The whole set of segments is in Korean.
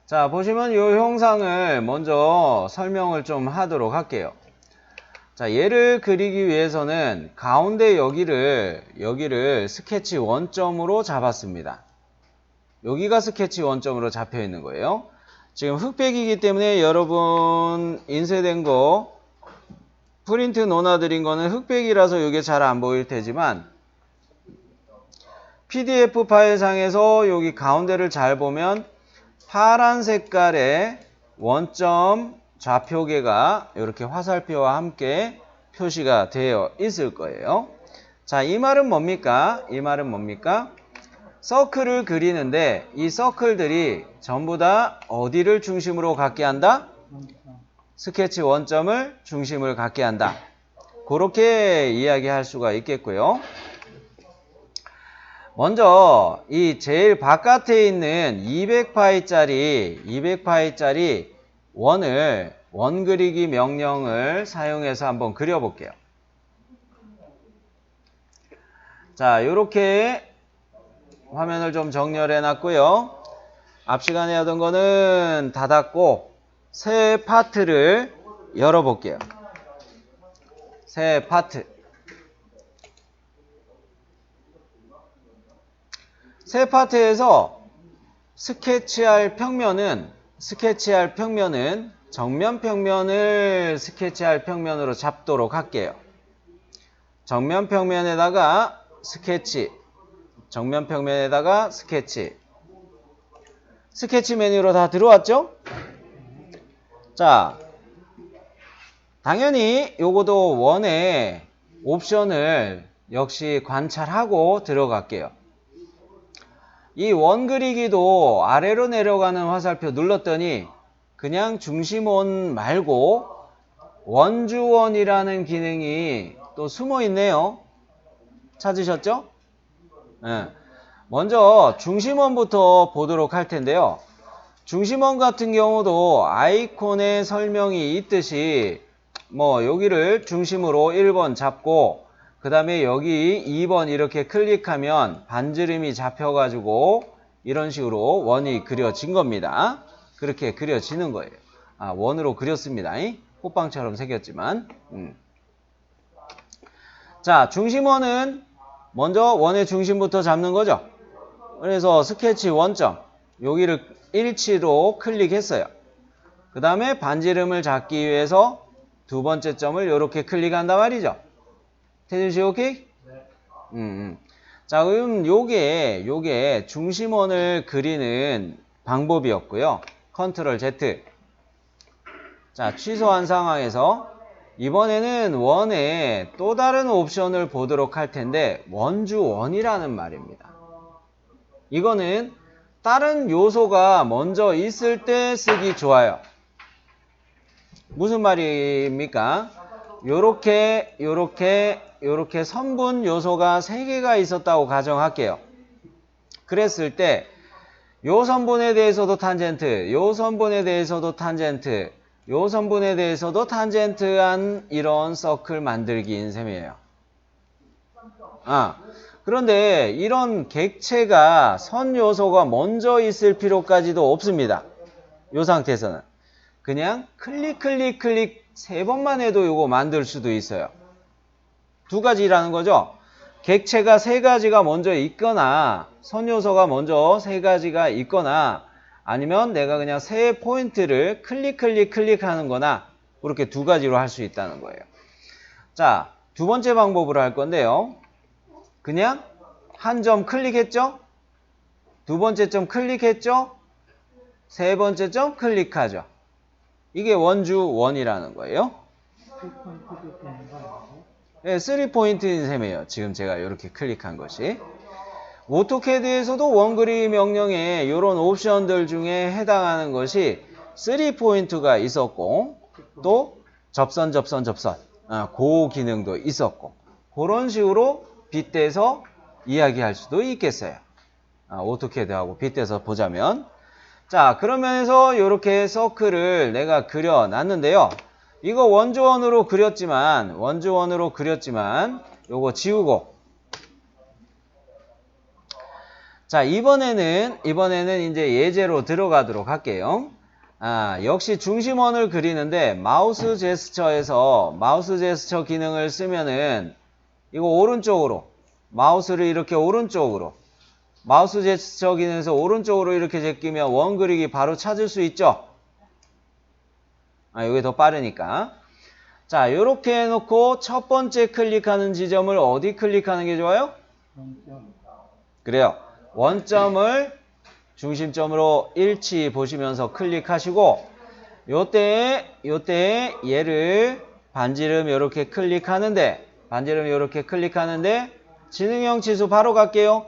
자, 보시면 이 형상을 먼저 설명을 좀 하도록 할게요. 자, 얘를 그리기 위해서는 가운데 여기를 스케치 원점으로 잡았습니다. 여기가 스케치 원점으로 잡혀 있는 거예요. 지금 흑백이기 때문에 여러분 인쇄된 거 프린트 놓아드린 거는 흑백이라서 이게 잘 안 보일 테지만 PDF 파일상에서 여기 가운데를 잘 보면 파란 색깔의 원점 좌표계가 이렇게 화살표와 함께 표시가 되어 있을 거예요. 자, 이 말은 뭡니까? 이 말은 뭡니까? 서클을 그리는데 이 서클들이 전부 다 어디를 중심으로 갖게 한다? 스케치 원점을 중심을 갖게 한다. 그렇게 이야기할 수가 있겠고요. 먼저 이 제일 바깥에 있는 200파이짜리 원 그리기 명령을 사용해서 한번 그려볼게요. 자, 이렇게 화면을 좀 정렬해 놨고요. 앞 시간에 하던 거는 닫았고 새 파트를 열어볼게요. 새 파트. 새 파트에서 스케치할 평면은 정면 평면을 스케치할 평면으로 잡도록 할게요. 정면 평면에다가 스케치. 스케치 메뉴로 다 들어왔죠? 자, 당연히 요거도 원의 옵션을 역시 관찰하고 들어갈게요. 이 원 그리기도 아래로 내려가는 화살표 눌렀더니 그냥 중심원 말고 원주원이라는 기능이 또 숨어 있네요. 찾으셨죠? 네. 먼저 중심원부터 보도록 할 텐데요. 중심원 같은 경우도 아이콘에 설명이 있듯이 여기를 중심으로 1번 잡고 그 다음에 여기 2번 이렇게 클릭하면 반지름이 잡혀가지고 이런 식으로 원이 그려진 겁니다. 그렇게 그려지는 거예요. 원으로 그렸습니다. 호빵처럼 생겼지만. 자, 중심원은 먼저 원의 중심부터 잡는 거죠. 그래서 스케치 원점 여기를 일치로 클릭했어요. 그 다음에 반지름을 잡기 위해서 두 번째 점을 이렇게 클릭한단 말이죠. 태준씨 오케이? 네. 자, 그럼 요게 중심원을 그리는 방법이었고요. 컨트롤 Z. 자, 취소한 상황에서 이번에는 원의 또 다른 옵션을 보도록 할 텐데 원주원이라는 말입니다. 이거는 다른 요소가 먼저 있을 때 쓰기 좋아요. 무슨 말입니까? 요렇게 선분 요소가 3개가 있었다고 가정할게요. 그랬을 때 요 선분에 대해서도 탄젠트, 요 선분에 대해서도 탄젠트, 요 선분에 대해서도 탄젠트한 이런 서클 만들기인 셈이에요. 그런데 이런 객체가 선 요소가 먼저 있을 필요까지도 없습니다. 요 상태에서는. 그냥 클릭 3번만 해도 요거 만들 수도 있어요. 두 가지라는 거죠. 객체가 3가지가 먼저 있거나 선 요소가 먼저 3가지가 있거나 아니면 내가 그냥 세 포인트를 클릭하는 거나 그렇게 두 가지로 할 수 있다는 거예요. 자, 두 번째 방법으로 할 건데요. 그냥 한 점 클릭했죠? 두 번째 점 클릭했죠? 세 번째 점 클릭하죠. 이게 원주원이라는 거예요. 네, 3포인트인 셈이에요. 지금 제가 이렇게 클릭한 것이. 오토캐드에서도 원그리기 명령에 이런 옵션들 중에 해당하는 것이 3포인트가 있었고 또 접선 그 기능도 있었고 그런 식으로 빗대서 이야기할 수도 있겠어요. 오토캐드하고 빗대서 보자면 자, 그러면서 이렇게 서클을 내가 그려놨는데요. 이거 원주원으로 그렸지만 요거 지우고 자, 이번에는 이제 예제로 들어가도록 할게요. 역시 중심원을 그리는데 마우스 제스처 기능을 쓰면은 이거 오른쪽으로 마우스를 이렇게 오른쪽으로 마우스 제스처 기능에서 오른쪽으로 이렇게 제끼면 원 그리기 바로 찾을 수 있죠? 이게 더 빠르니까. 자, 요렇게 해놓고 첫 번째 클릭하는 지점을 어디 클릭하는 게 좋아요? 그래요. 원점을 중심점으로 일치 보시면서 클릭하시고 요때 얘를 반지름 요렇게 클릭하는데 지능형 치수 바로 갈게요.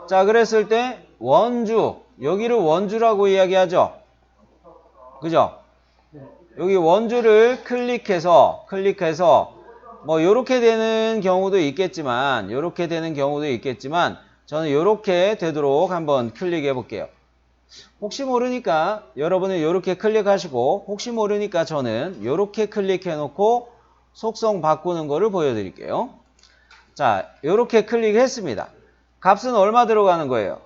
자, 그랬을 때 원주, 여기를 원주라고 이야기하죠. 그죠? 여기 원주를 클릭해서 뭐 요렇게 되는 경우도 있겠지만 저는 요렇게 되도록 한번 클릭해 볼게요. 혹시 모르니까 여러분은 요렇게 클릭하시고 혹시 모르니까 저는 요렇게 클릭해 놓고 속성 바꾸는 거를 보여드릴게요. 자, 요렇게 클릭했습니다. 값은 얼마 들어가는 거예요?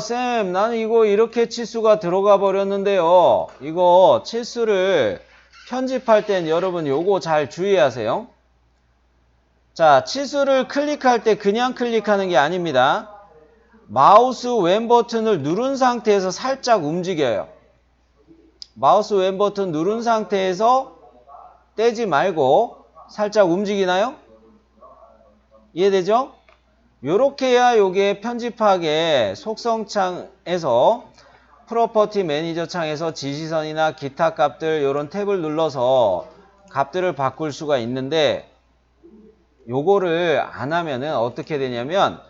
쌤, 나는 이거 이렇게 치수가 들어가 버렸는데요. 이거 치수를 편집할 땐 여러분 요거 잘 주의하세요. 자, 치수를 클릭할 때 그냥 클릭하는 게 아닙니다. 마우스 왼 버튼을 누른 상태에서 살짝 움직여요. 마우스 왼 버튼 누른 상태에서 떼지 말고 살짝 움직이나요? 이해되죠? 요렇게 해야 요게 편집하게 속성창에서 프로퍼티 매니저 창에서 지시선이나 기타 값들 요런 탭을 눌러서 값들을 바꿀 수가 있는데 요거를 안 하면은 어떻게 되냐면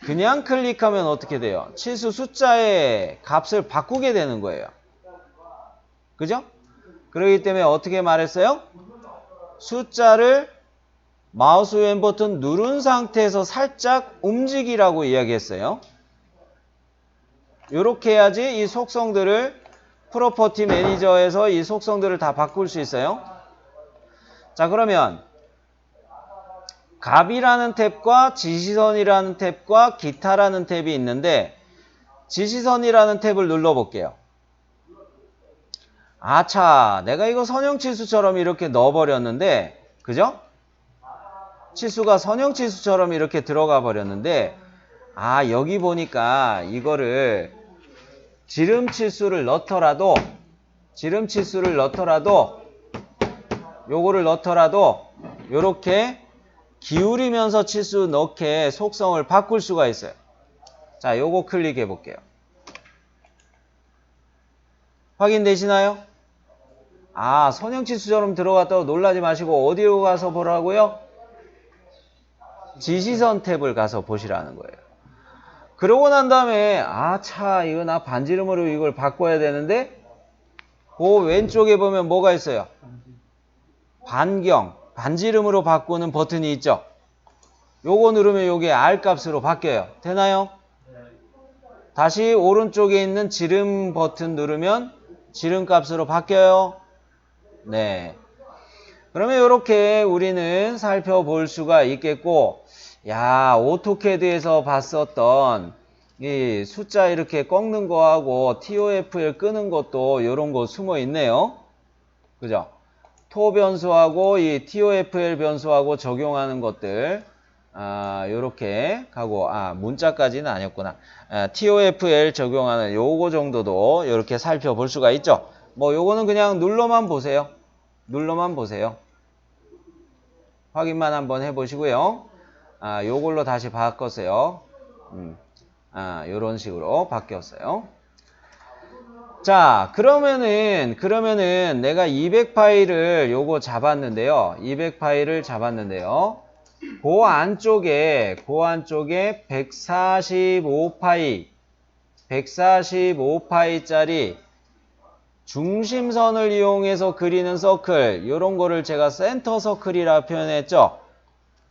그냥 클릭하면 어떻게 돼요? 치수 숫자의 값을 바꾸게 되는 거예요. 그죠? 그렇기 때문에 어떻게 말했어요? 숫자를 마우스 왼 버튼 누른 상태에서 살짝 움직이라고 이야기했어요. 이렇게 해야지 이 속성들을 프로퍼티 매니저에서 이 속성들을 다 바꿀 수 있어요. 자, 그러면 값이라는 탭과 지시선이라는 탭과 기타라는 탭이 있는데 지시선이라는 탭을 눌러볼게요. 내가 이거 선형치수처럼 이렇게 넣어버렸는데 그죠? 치수가 선형치수처럼 이렇게 들어가 버렸는데 여기 보니까 이거를 지름치수를 넣더라도 요거를 넣더라도 요렇게 기울이면서 치수 넣게 속성을 바꿀 수가 있어요. 자, 요거 클릭해 볼게요. 확인되시나요? 선형치수처럼 들어갔다고 놀라지 마시고 어디로 가서 보라고요? 지시선 탭을 가서 보시라는 거예요. 그러고 난 다음에 이거 나 반지름으로 이걸 바꿔야 되는데 그 왼쪽에 보면 뭐가 있어요? 반지름으로 바꾸는 버튼이 있죠. 요거 누르면 요게 R 값으로 바뀌어요. 되나요? 다시 오른쪽에 있는 지름 버튼 누르면 지름 값으로 바뀌어요. 네. 그러면 이렇게 우리는 살펴볼 수가 있겠고, 오토캐드에서 봤었던 이 숫자 이렇게 꺾는 거하고 TOFL 끄는 것도 이런 거 숨어 있네요. 그죠? 토 변수하고 이 TOFL 변수하고 적용하는 것들, 요렇게 가고, 문자까지는 아니었구나. TOFL 적용하는 요거 정도도 이렇게 살펴볼 수가 있죠. 뭐 요거는 그냥 눌러만 보세요. 확인만 한번 해보시고요. 요걸로 다시 바꿨어요. 요런 식으로 바뀌었어요. 자, 그러면은 내가 200 파일을 요거 잡았는데요. 그 안쪽에 145파이짜리 중심선을 이용해서 그리는 서클, 요런 거를 제가 센터 서클이라고 표현했죠.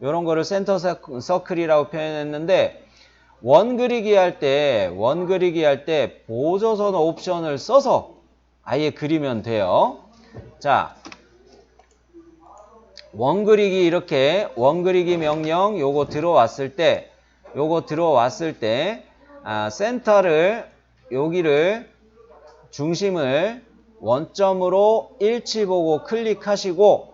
요런 거를 센터 서클이라고 표현했는데 원 그리기 할 때 보조선 옵션을 써서 아예 그리면 돼요. 자, 원 그리기 이렇게 원 그리기 명령 요거 들어왔을 때 센터를 여기를 중심을 원점으로 일치 보고 클릭하시고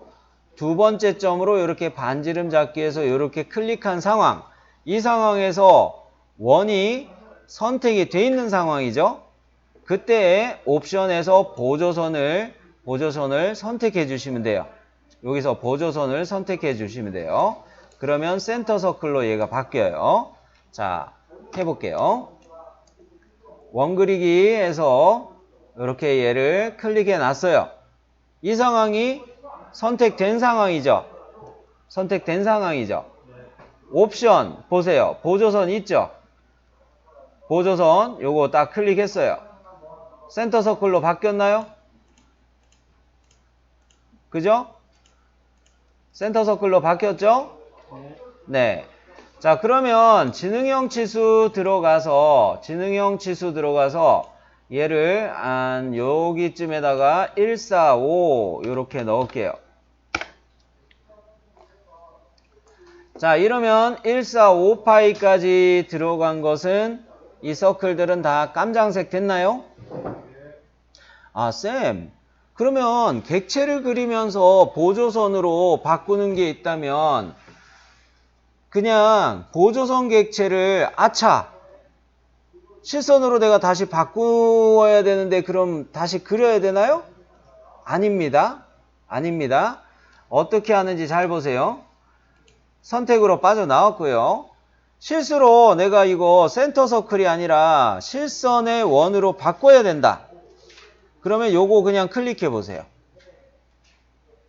두 번째 점으로 이렇게 반지름 잡기 해서 이렇게 클릭한 상황. 이 상황에서 원이 선택이 돼 있는 상황이죠. 그때 옵션에서 보조선을 선택해 주시면 돼요. 여기서 보조선을 선택해 주시면 돼요. 그러면 센터 서클로 얘가 바뀌어요. 자, 해볼게요. 원 그리기에서 이렇게 얘를 클릭해 놨어요. 이 상황이 선택된 상황이죠. 선택된 상황이죠. 옵션 보세요. 보조선 있죠. 보조선 요거 딱 클릭했어요. 센터 서클로 바뀌었나요? 그죠? 센터 서클로 바뀌었죠? 네. 자, 그러면 지능형 치수 들어가서 얘를 한 여기쯤에다가 145 요렇게 넣을게요. 자, 이러면 145파이까지 들어간 것은 이 서클들은 다 깜장색 됐나요? 아, 쌤. 그러면 객체를 그리면서 보조선으로 바꾸는 게 있다면 그냥 보조선 객체를 실선으로 내가 다시 바꾸어야 되는데 그럼 다시 그려야 되나요? 아닙니다. 아닙니다. 어떻게 하는지 잘 보세요. 선택으로 빠져나왔고요. 실수로 내가 이거 센터 서클이 아니라 실선의 원으로 바꿔야 된다. 그러면 요거 그냥 클릭해 보세요.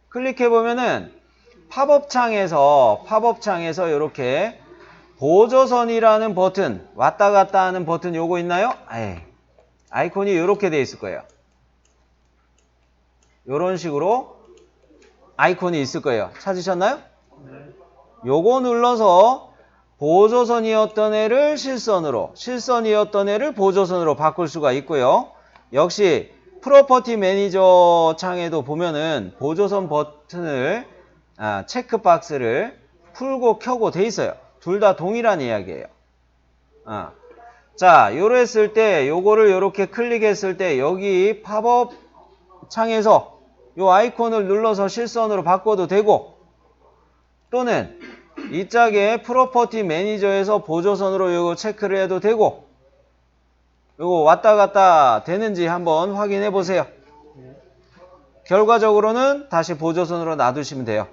클릭해 보면은 팝업 창에서 이렇게 보조선이라는 버튼, 왔다 갔다 하는 버튼 요거 있나요? 아이콘이 이렇게 돼 있을 거예요. 요런 식으로 아이콘이 있을 거예요. 찾으셨나요? 요거 눌러서 보조선이었던 애를 실선이었던 애를 보조선으로 바꿀 수가 있고요. 역시 프로퍼티 매니저 창에도 보면은 보조선 버튼을 체크박스를 풀고 켜고 돼 있어요. 둘 다 동일한 이야기예요. 자, 요랬을 때 요거를 요렇게 클릭했을 때 여기 팝업 창에서 요 아이콘을 눌러서 실선으로 바꿔도 되고 또는 이 짝에 프로퍼티 매니저에서 보조선으로 요거 체크를 해도 되고 요거 왔다 갔다 되는지 한번 확인해 보세요. 결과적으로는 다시 보조선으로 놔두시면 돼요.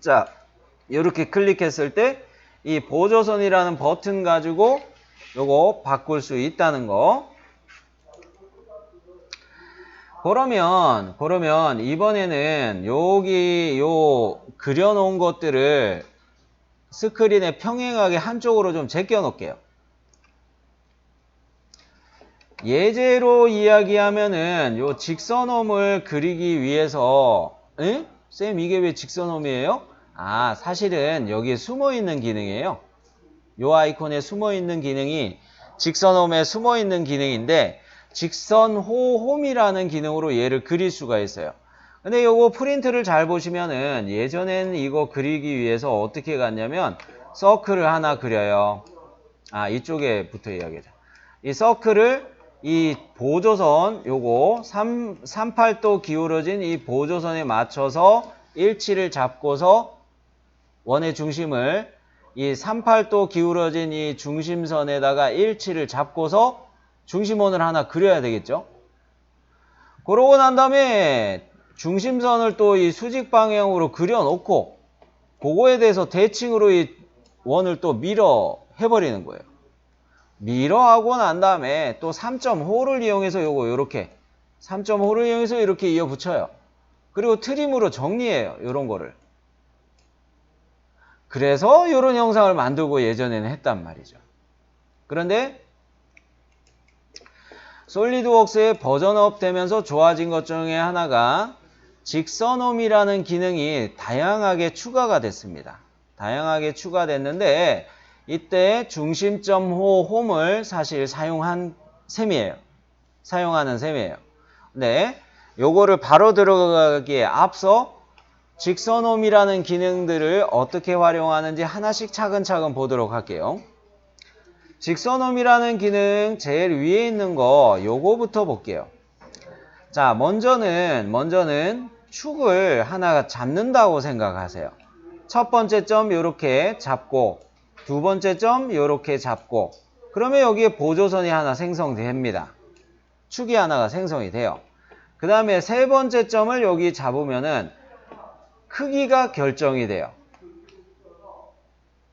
자, 이렇게 클릭했을 때 이 보조선이라는 버튼 가지고 요거 바꿀 수 있다는 거. 그러면 이번에는 여기 요 그려놓은 것들을 스크린에 평행하게 한쪽으로 좀 제껴 놓을게요. 예제로 이야기하면은 요 직선홈을 그리기 위해서 쌤 이게 왜 직선홈이에요? 사실은 여기에 숨어있는 기능이에요. 요 아이콘에 숨어있는 기능이 직선홈에 숨어있는 기능인데 직선호홈이라는 기능으로 얘를 그릴 수가 있어요. 근데 요거 프린트를 잘 보시면은 예전에는 이거 그리기 위해서 어떻게 갔냐면 서클을 하나 그려요. 이쪽에 붙어 이야기하자. 이 서클을 이 보조선 요거 38도 기울어진 이 보조선에 맞춰서 일치를 잡고서 원의 중심을 이 38도 기울어진 이 중심선에다가 일치를 잡고서 중심원을 하나 그려야 되겠죠. 그러고 난 다음에 중심선을 또 이 수직 방향으로 그려놓고 그거에 대해서 대칭으로 이 원을 또 밀어 해버리는 거예요. 밀어하고 난 다음에 또 3.5를 이용해서 요렇게 3.5를 이용해서 이렇게 이어 붙여요. 그리고 트림으로 정리해요. 요런 거를. 그래서 요런 형상을 만들고 예전에는 했단 말이죠. 그런데 솔리드웍스에 버전업 되면서 좋아진 것 중에 하나가 직선홈이라는 기능이 다양하게 추가가 됐습니다. 다양하게 추가됐는데 이때 중심점 홈을 사실 사용하는 셈이에요. 근데 요거를 바로 들어가기에 앞서 직선홈이라는 기능들을 어떻게 활용하는지 하나씩 차근차근 보도록 할게요. 직선홈이라는 기능 제일 위에 있는 거 요거부터 볼게요. 자, 먼저는 축을 하나 잡는다고 생각하세요. 첫 번째 점 요렇게 잡고 두 번째 점 요렇게 잡고 그러면 여기에 보조선이 하나 생성됩니다. 축이 하나가 생성이 돼요. 그 다음에 세 번째 점을 여기 잡으면은 크기가 결정이 돼요.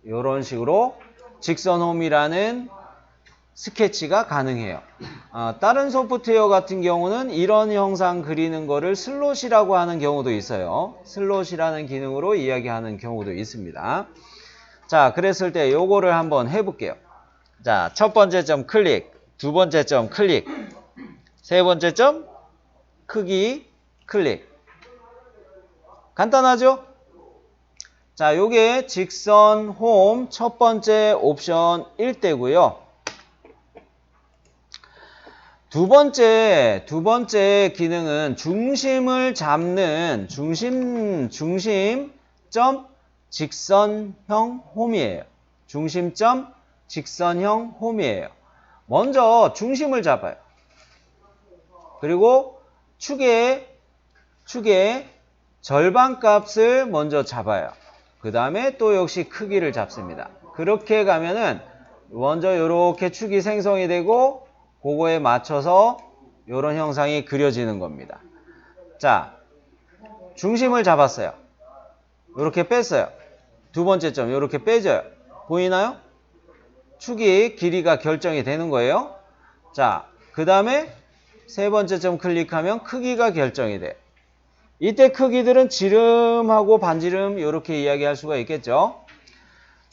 이런 식으로 직선홈이라는 스케치가 가능해요. 다른 소프트웨어 같은 경우는 이런 형상 그리는 거를 슬롯이라고 하는 경우도 있어요. 슬롯이라는 기능으로 이야기하는 경우도 있습니다. 자, 그랬을 때 요거를 한번 해볼게요. 자, 첫 번째 점 클릭, 두 번째 점 클릭, 세 번째 점 크기 클릭. 간단하죠? 자, 요게 직선 홈 첫 번째 옵션 1대고요. 두 번째 기능은 중심을 잡는 중심점 직선형 홈이에요. 중심점 직선형 홈이에요. 먼저 중심을 잡아요. 그리고 축의 절반값을 먼저 잡아요. 그 다음에 또 역시 크기를 잡습니다. 그렇게 가면은 먼저 이렇게 축이 생성이 되고 그거에 맞춰서 이런 형상이 그려지는 겁니다. 자, 중심을 잡았어요. 이렇게 뺐어요. 두 번째 점 이렇게 빼줘요. 보이나요? 축이 길이가 결정이 되는 거예요. 자, 그 다음에 세 번째 점 클릭하면 크기가 결정이 돼요. 이때 크기들은 지름하고 반지름 이렇게 이야기할 수가 있겠죠.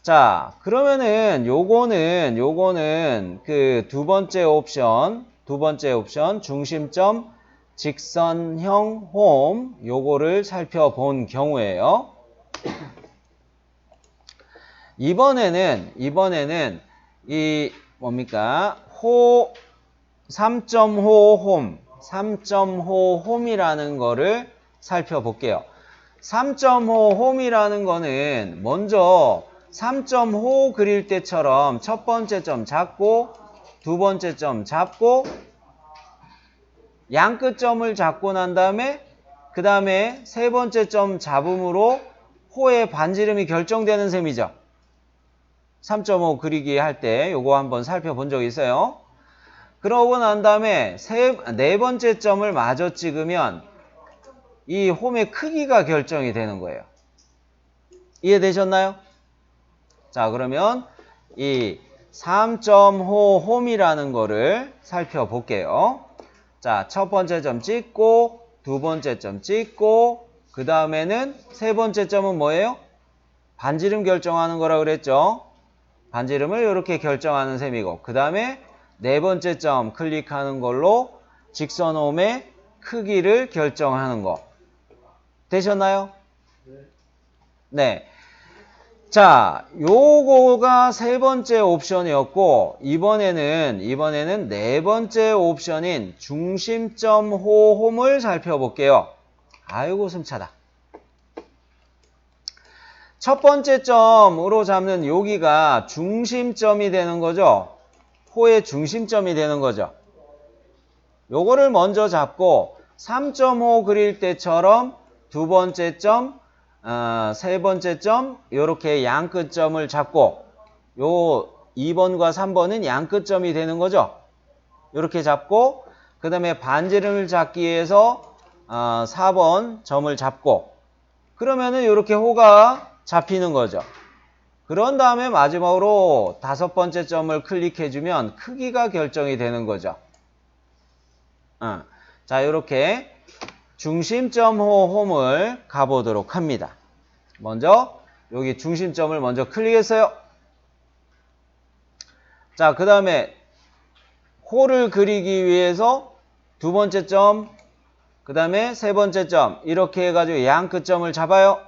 자, 그러면은 요거는 그 두 번째 옵션 중심점 직선형 홈 요거를 살펴본 경우에요. 이번에는 이 뭡니까? 3.5 홈이라는 거를 살펴볼게요. 3.5 홈이라는 거는 먼저 3.5 그릴 때처럼 첫 번째 점 잡고 두 번째 점 잡고 양 끝점을 잡고 난 다음에 그 다음에 세 번째 점 잡음으로 호의 반지름이 결정되는 셈이죠. 3.5 그리기 할 때 요거 한번 살펴본 적이 있어요. 그러고 난 다음에 네 번째 점을 마저 찍으면 이 홈의 크기가 결정이 되는 거예요. 이해되셨나요? 자, 그러면 이 3.5 홈이라는 거를 살펴볼게요. 자, 첫 번째 점 찍고 두 번째 점 찍고 그 다음에는 세 번째 점은 뭐예요? 반지름 결정하는 거라 그랬죠? 반지름을 이렇게 결정하는 셈이고 그 다음에 네 번째 점 클릭하는 걸로 직선홈의 크기를 결정하는 거. 되셨나요? 네. 자, 요거가 세 번째 옵션이었고 이번에는 네 번째 옵션인 중심점 호홈을 살펴볼게요. 아이고 숨차다. 첫 번째 점으로 잡는 여기가 중심점이 되는 거죠. 호의 중심점이 되는 거죠. 요거를 먼저 잡고 3.5 그릴 때처럼 두 번째 점, 세 번째 점 이렇게 양 끝점을 잡고 요 2번과 3번은 양 끝점이 되는 거죠. 이렇게 잡고 그 다음에 반지름을 잡기 위해서 4번 점을 잡고 그러면은 이렇게 호가 잡히는 거죠. 그런 다음에 마지막으로 다섯 번째 점을 클릭해주면 크기가 결정이 되는 거죠. 자, 이렇게 중심점 홈을 가보도록 합니다. 먼저 여기 중심점을 먼저 클릭했어요. 자, 그 다음에 호를 그리기 위해서 두 번째 점, 그 다음에 세 번째 점 이렇게 해가지고 양 끝점을 잡아요.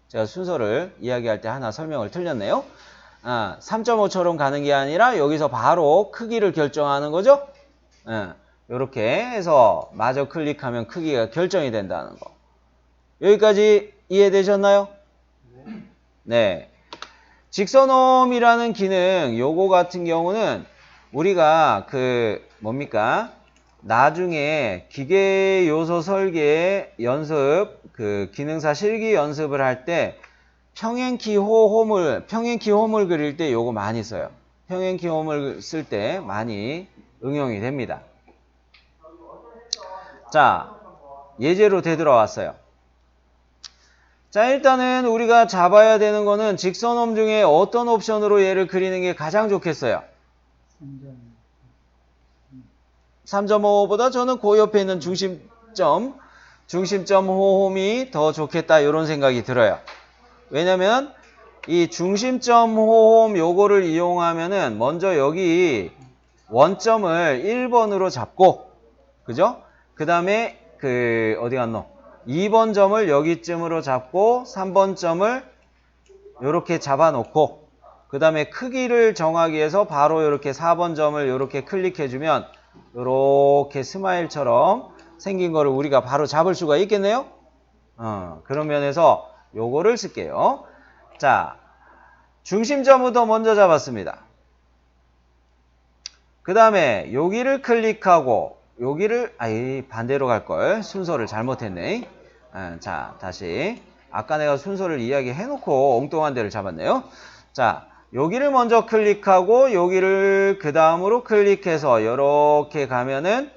제가 순서를 이야기할 때 하나 설명을 틀렸네요. 3.5처럼 가는 게 아니라 여기서 바로 크기를 결정하는 거죠. 이렇게 해서 마저 클릭하면 크기가 결정이 된다는 거. 여기까지 이해되셨나요? 네. 직선홈이라는 기능, 요거 같은 경우는 우리가 뭡니까? 나중에 기계 요소 설계 연습, 기능사 실기 연습을 할 때 평행키 홈을 그릴 때 요거 많이 써요. 평행키 홈을 쓸 때 많이 응용이 됩니다. 자, 예제로 되돌아왔어요. 자, 일단은 우리가 잡아야 되는 거는 직선홈 중에 어떤 옵션으로 얘를 그리는 게 가장 좋겠어요? 3.5보다 저는 그 옆에 있는 중심점 호홈이 더 좋겠다 이런 생각이 들어요. 왜냐면 이 중심점 호홈 요거를 이용하면은 먼저 여기 원점을 1번으로 잡고, 그죠? 그 다음에 어디 갔노? 2번 점을 여기쯤으로 잡고 3번 점을 요렇게 잡아놓고, 그 다음에 크기를 정하기 위해서 바로 요렇게 4번 점을 요렇게 클릭해주면 요렇게 스마일처럼 생긴 거를 우리가 바로 잡을 수가 있겠네요? 그런 면에서 요거를 쓸게요. 자, 중심점부터 먼저 잡았습니다. 그 다음에 여기를 클릭하고 반대로 갈걸. 순서를 잘못했네. 자, 다시. 아까 내가 순서를 이야기해놓고 엉뚱한 데를 잡았네요. 자, 여기를 먼저 클릭하고 여기를 그 다음으로 클릭해서 이렇게 가면은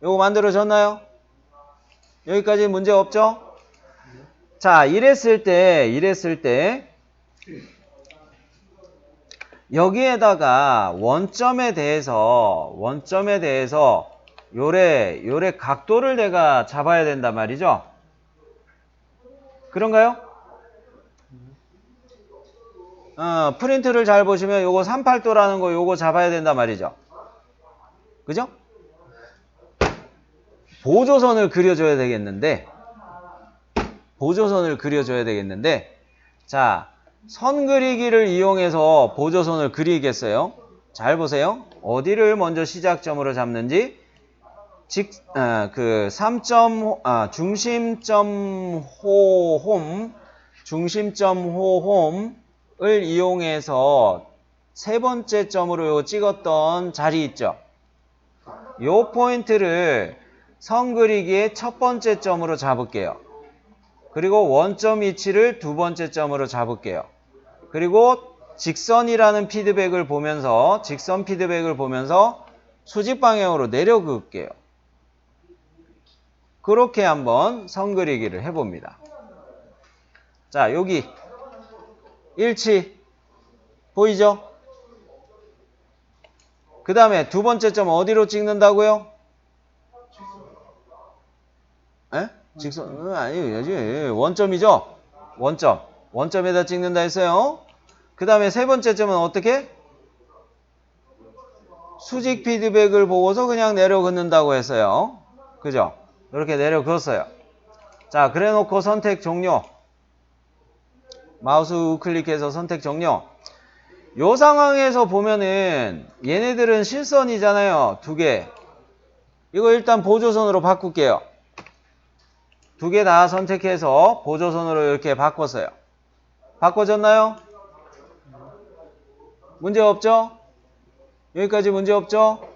요거 만들어졌나요? 여기까지 문제 없죠? 자, 이랬을 때 여기에다가 원점에 대해서 요래 각도를 내가 잡아야 된단 말이죠. 그런가요? 프린트를 잘 보시면 요거 38도라는 거 요거 잡아야 된단 말이죠. 그죠? 보조선을 그려줘야 되겠는데 자, 선 그리기를 이용해서 보조선을 그리겠어요. 잘 보세요. 어디를 먼저 시작점으로 잡는지 중심점 호홈을 이용해서 세 번째 점으로 찍었던 자리 있죠. 요 포인트를 선 그리기의 첫 번째 점으로 잡을게요. 그리고 원점 위치를 두 번째 점으로 잡을게요. 그리고 직선 피드백을 보면서 수직 방향으로 내려 그을게요. 그렇게 한번 선 그리기를 해봅니다. 자, 여기 일치 보이죠? 그 다음에 두 번째 점 어디로 찍는다고요? 에? 직선 아니요, 원점이죠? 원점에다 찍는다 했어요. 그 다음에 세 번째 점은 어떻게? 수직 피드백을 보고서 그냥 내려 긋는다고 했어요. 그죠? 이렇게 내려 그었어요. 자, 그래 놓고 선택 종료. 마우스 우클릭해서 선택 종료. 요 상황에서 보면은 얘네들은 실선이잖아요. 두 개. 이거 일단 보조선으로 바꿀게요. 두 개 다 선택해서 보조선으로 이렇게 바꿨어요. 바꿔졌나요? 문제 없죠? 여기까지 문제 없죠?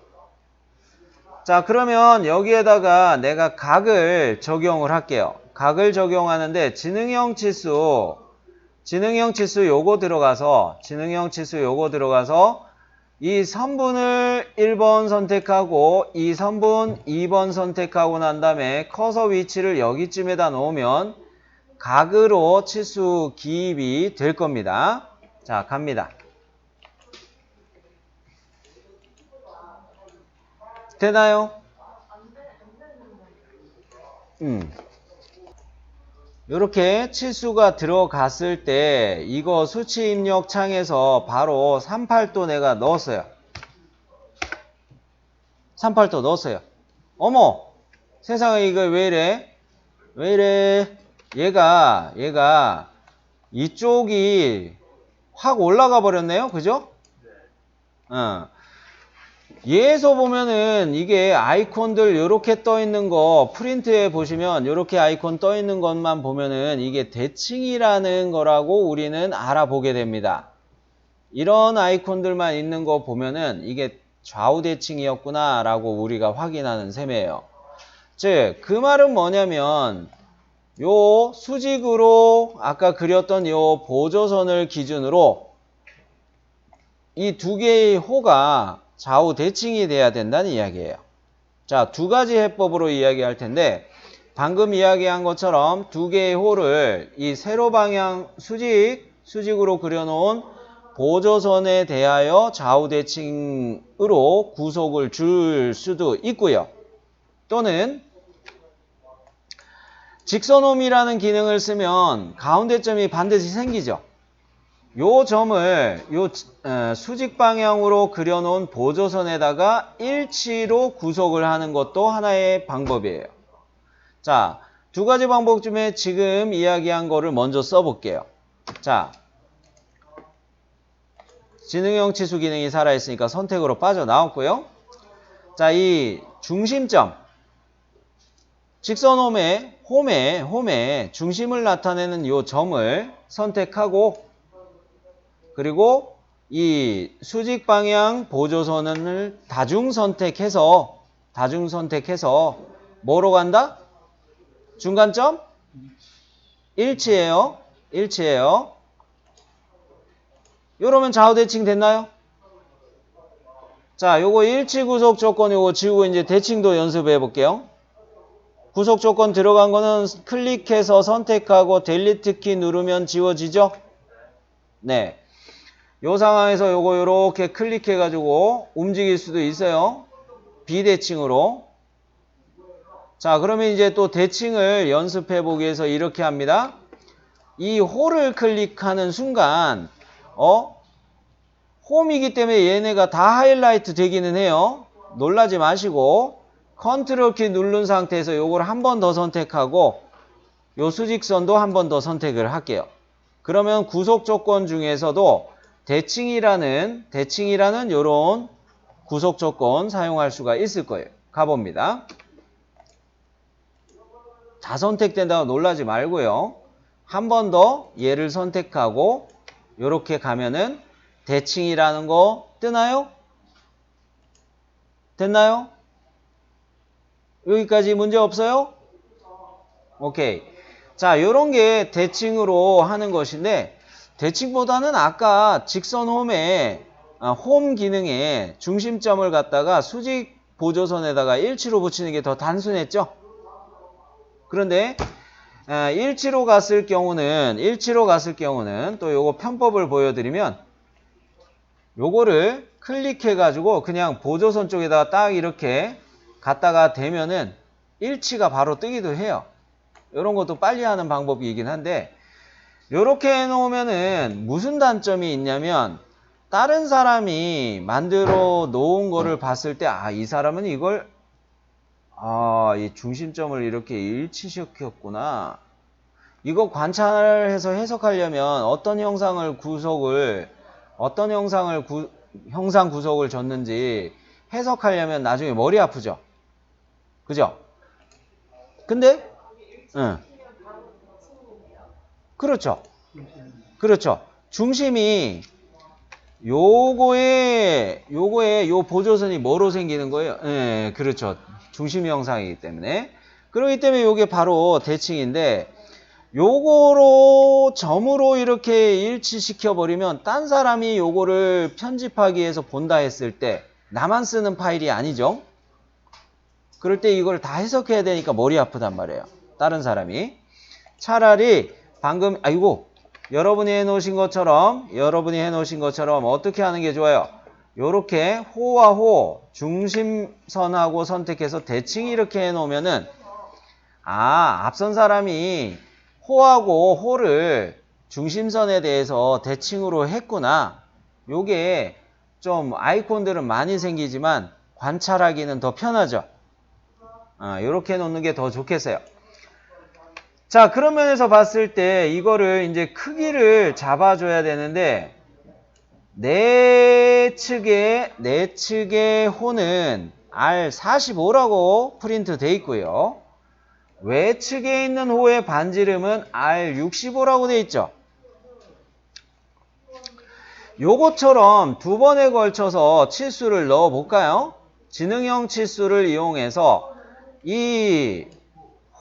자, 그러면 여기에다가 내가 각을 적용을 할게요. 각을 적용하는데 지능형 치수 요거 들어가서 이 선분을 1번 선택하고 이 선분 2번 선택하고 난 다음에 커서 위치를 여기쯤에다 놓으면 각으로 치수 기입이 될 겁니다. 자, 갑니다. 되나요? 이렇게 치수가 들어갔을 때 이거 수치 입력 창에서 바로 38도 내가 넣었어요. 38도 넣었어요. 어머! 세상에 이거 왜 이래? 얘가 이쪽이 확 올라가 버렸네요. 그죠? 얘에서 보면은 이게 아이콘들 요렇게 떠 있는 거 프린트에 보시면 요렇게 아이콘 떠 있는 것만 보면은 이게 대칭이라는 거라고 우리는 알아보게 됩니다. 이런 아이콘들만 있는 거 보면은 이게 좌우 대칭이었구나 라고 우리가 확인하는 셈이에요. 즉, 그 말은 뭐냐면 요 수직으로 아까 그렸던 요 보조선을 기준으로 이 두 개의 호가 좌우 대칭이 돼야 된다는 이야기예요. 자, 두 가지 해법으로 이야기할 텐데 방금 이야기한 것처럼 두 개의 호를 이 세로 방향 수직으로 그려놓은 보조선에 대하여 좌우 대칭으로 구속을 줄 수도 있고요. 또는 직선홈이라는 기능을 쓰면 가운데점이 반드시 생기죠. 요 점을 수직 방향으로 그려놓은 보조선에다가 일치로 구속을 하는 것도 하나의 방법이에요. 자, 두 가지 방법 중에 지금 이야기한 거를 먼저 써볼게요. 자, 지능형 치수 기능이 살아있으니까 선택으로 빠져나왔고요. 자, 이 중심점, 직선 홈의 중심을 나타내는 이 점을 선택하고 그리고 이 수직 방향 보조선을 다중 선택해서 뭐로 간다? 중간점? 일치예요. 이러면 좌우 대칭 됐나요? 자, 요거 일치 구속 조건 요거 지우고 이제 대칭도 연습해 볼게요. 구속 조건 들어간 거는 클릭해서 선택하고 델리트 키 누르면 지워지죠? 네. 요 상황에서 요거 요렇게 클릭해 가지고 움직일 수도 있어요. 비대칭으로. 자, 그러면 이제 또 대칭을 연습해 보기 위해서 이렇게 합니다. 이 홀을 클릭하는 순간 홈이기 때문에 얘네가 다 하이라이트 되기는 해요. 놀라지 마시고 컨트롤 키 누른 상태에서 요걸 한 번 더 선택하고 요 수직선도 한 번 더 선택을 할게요. 그러면 구속 조건 중에서도 대칭이라는 요런 구속 조건 사용할 수가 있을 거예요. 가봅니다. 다 선택된다고 놀라지 말고요. 한 번 더 얘를 선택하고 요렇게 가면은 대칭이라는 거 뜨나요? 됐나요? 여기까지 문제 없어요? 오케이. 자, 요런 게 대칭으로 하는 것인데 대칭보다는 아까 직선 홈 기능에 중심점을 갖다가 수직 보조선에다가 일치로 붙이는 게 더 단순했죠? 그런데 일치로 갔을 경우는 또 요거 편법을 보여드리면 요거를 클릭해 가지고 그냥 보조선 쪽에다가 딱 이렇게 갖다가 대면은 일치가 바로 뜨기도 해요. 요런 것도 빨리 하는 방법이긴 한데 요렇게 해놓으면은 무슨 단점이 있냐면 다른 사람이 만들어 놓은 거를 봤을 때 이 사람은 이걸 이 중심점을 이렇게 일치시켰구나. 이거 관찰해서 해석하려면 어떤 형상 구속을 줬는지 해석하려면 나중에 머리 아프죠. 그죠? 근데 그렇죠. 중심이 요거에 요 보조선이 뭐로 생기는 거예요? 예, 그렇죠. 중심 형상이기 때문에. 그렇기 때문에 요게 바로 대칭인데 요거로 점으로 이렇게 일치시켜 버리면 딴 사람이 요거를 편집하기 위해서 본다 했을 때 나만 쓰는 파일이 아니죠. 그럴 때 이걸 다 해석해야 되니까 머리 아프단 말이에요. 다른 사람이. 차라리 방금 여러분이 해놓으신 것처럼 어떻게 하는 게 좋아요? 요렇게 호와 호 중심선하고 선택해서 대칭 이렇게 해놓으면은 앞선 사람이 호하고 호를 중심선에 대해서 대칭으로 했구나. 요게 좀 아이콘들은 많이 생기지만 관찰하기는 더 편하죠. 요렇게 놓는 게 더 좋겠어요. 자, 그런 면에서 봤을 때 이거를 이제 크기를 잡아줘야 되는데 내측의 호는 R45라고 프린트 돼 있고요. 외측에 있는 호의 반지름은 R65라고 돼 있죠. 요것처럼 두 번에 걸쳐서 치수를 넣어 볼까요? 지능형 치수를 이용해서 이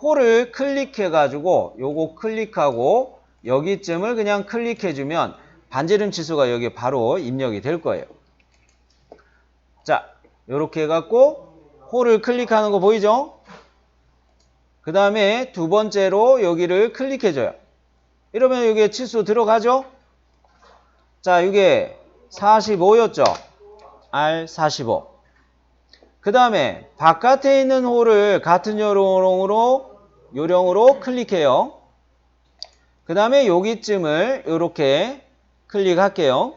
호를 클릭해 가지고 요거 클릭하고 여기쯤을 그냥 클릭해 주면 반지름 치수가 여기 바로 입력이 될 거예요. 자, 요렇게 해갖고 호를 클릭하는 거 보이죠? 그 다음에 두 번째로 여기를 클릭해줘요. 이러면 여기에 치수 들어가죠? 자, 이게 45였죠? R45. 그 다음에 바깥에 있는 호를 같은 요령으로 클릭해요. 그 다음에 여기쯤을 이렇게 클릭할게요.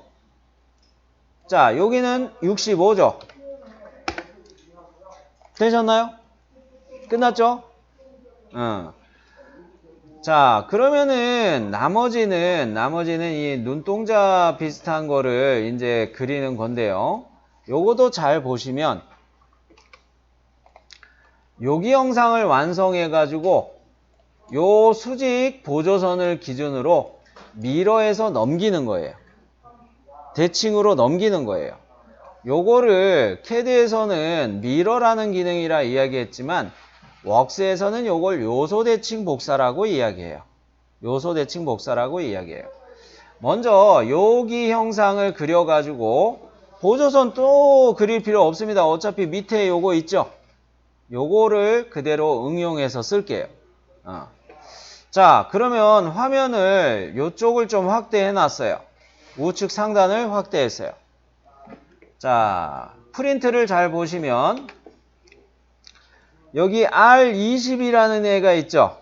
자, 여기는 65죠? 되셨나요? 끝났죠? 자, 그러면은 나머지는 이 눈동자 비슷한 거를 이제 그리는 건데요. 요것도 잘 보시면 여기 영상을 완성해 가지고 요 수직 보조선을 기준으로 미러에서 넘기는 거예요. 대칭으로 넘기는 거예요. 요거를 CAD에서는 미러라는 기능이라 이야기했지만 웍스에서는 요걸 요소대칭 복사라고 이야기해요. 요소대칭 복사라고 이야기해요. 먼저 여기 형상을 그려가지고 보조선 또 그릴 필요 없습니다. 어차피 밑에 요거 있죠? 요거를 그대로 응용해서 쓸게요. 자, 그러면 화면을 요쪽을 좀 확대해 놨어요. 우측 상단을 확대했어요. 자, 프린트를 잘 보시면 여기 R20이라는 애가 있죠.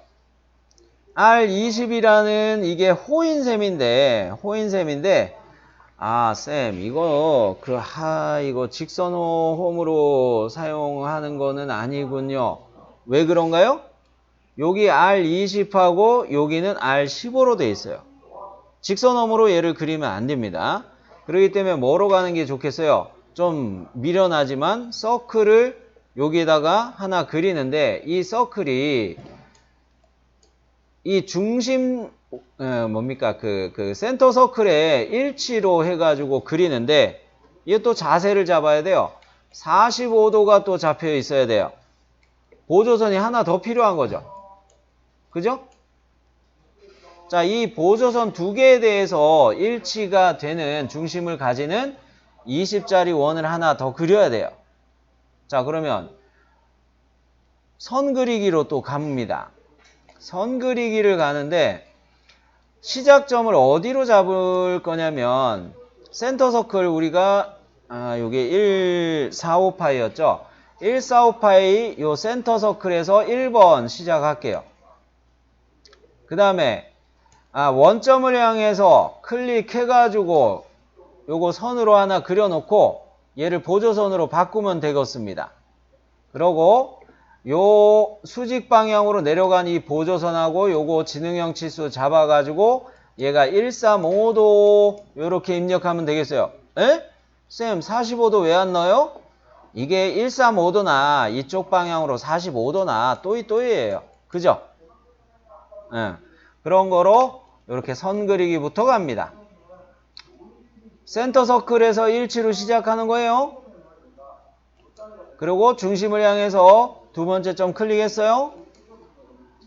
R20이라는 이게 호인셈인데 쌤 이거 이거 직선호 홈으로 사용하는 거는 아니군요. 왜 그런가요? 여기 R20하고 여기는 R15로 돼 있어요. 직선홈으로 얘를 그리면 안 됩니다. 그렇기 때문에 뭐로 가는 게 좋겠어요? 좀 미련하지만 서클을 여기에다가 하나 그리는데 이 서클이 이 중심 그 센터 서클에 일치로 해가지고 그리는데 이게 또 자세를 잡아야 돼요. 45도가 또 잡혀 있어야 돼요. 보조선이 하나 더 필요한 거죠. 그죠? 자, 이 보조선 두 개에 대해서 일치가 되는 중심을 가지는 20짜리 원을 하나 더 그려야 돼요. 자, 그러면 선 그리기로 또 갑니다. 선 그리기를 가는데 시작점을 어디로 잡을 거냐면 센터 서클 우리가 요게 145파이였죠. 145파이 요 센터 서클에서 1번 시작할게요. 그 다음에 원점을 향해서 클릭해가지고 요거 선으로 하나 그려놓고 얘를 보조선으로 바꾸면 되겠습니다. 그러고 요 수직 방향으로 내려간 이 보조선하고 요거 지능형 치수 잡아가지고 얘가 135도 요렇게 입력하면 되겠어요. 에? 쌤 45도 왜 안 넣어요? 이게 135도나 이쪽 방향으로 45도나 또이또이예요. 그죠? 예. 그런 거로 이렇게 선 그리기부터 갑니다. 센터 서클에서 일치로 시작하는 거예요. 그리고 중심을 향해서 두 번째 점 클릭했어요.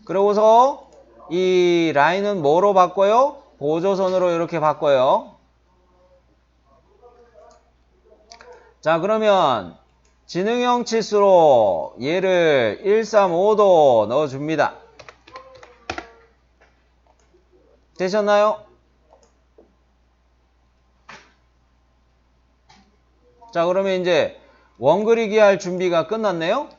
그러고서 이 라인은 뭐로 바꿔요? 보조선으로 이렇게 바꿔요. 자, 그러면 지능형 치수로 얘를 135도 넣어줍니다. 되셨나요? 자, 그러면 이제 원 그리기 할 준비가 끝났네요.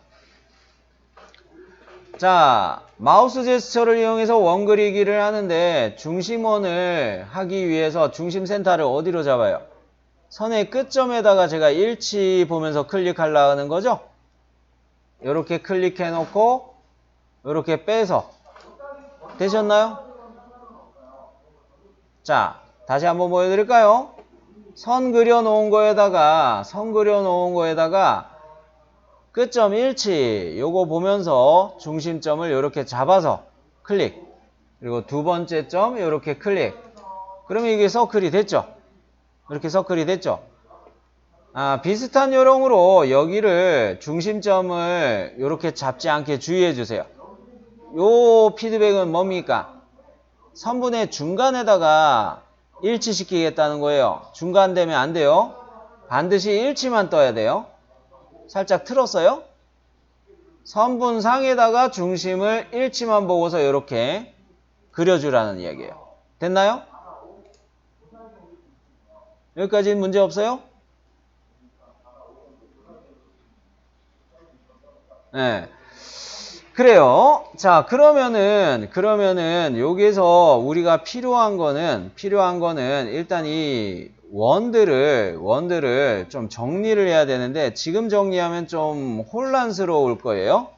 자, 마우스 제스처를 이용해서 원 그리기를 하는데 중심원을 하기 위해서 중심 센터를 어디로 잡아요? 선의 끝점에다가 제가 일치 보면서 클릭하려는 거죠? 이렇게 클릭해 놓고 이렇게 빼서 되셨나요? 자, 다시 한번 보여드릴까요? 선 그려 놓은 거에다가 끝점 일치 요거 보면서 중심점을 이렇게 잡아서 클릭. 그리고 두 번째 점 이렇게 클릭. 그러면 이게 서클이 됐죠. 이렇게 서클이 됐죠. 비슷한 요령으로 여기를 중심점을 이렇게 잡지 않게 주의해 주세요. 요 피드백은 뭡니까? 선분의 중간에다가 일치시키겠다는 거예요. 중간 되면 안 돼요. 반드시 일치만 떠야 돼요. 살짝 틀었어요? 선분 상에다가 중심을 일치만 보고서 이렇게 그려주라는 이야기예요. 됐나요? 여기까지는 문제 없어요? 네. 그래요. 자, 그러면은 여기서 우리가 필요한 거는 일단 이 원들을 좀 정리를 해야 되는데 지금 정리하면 좀 혼란스러울 거예요.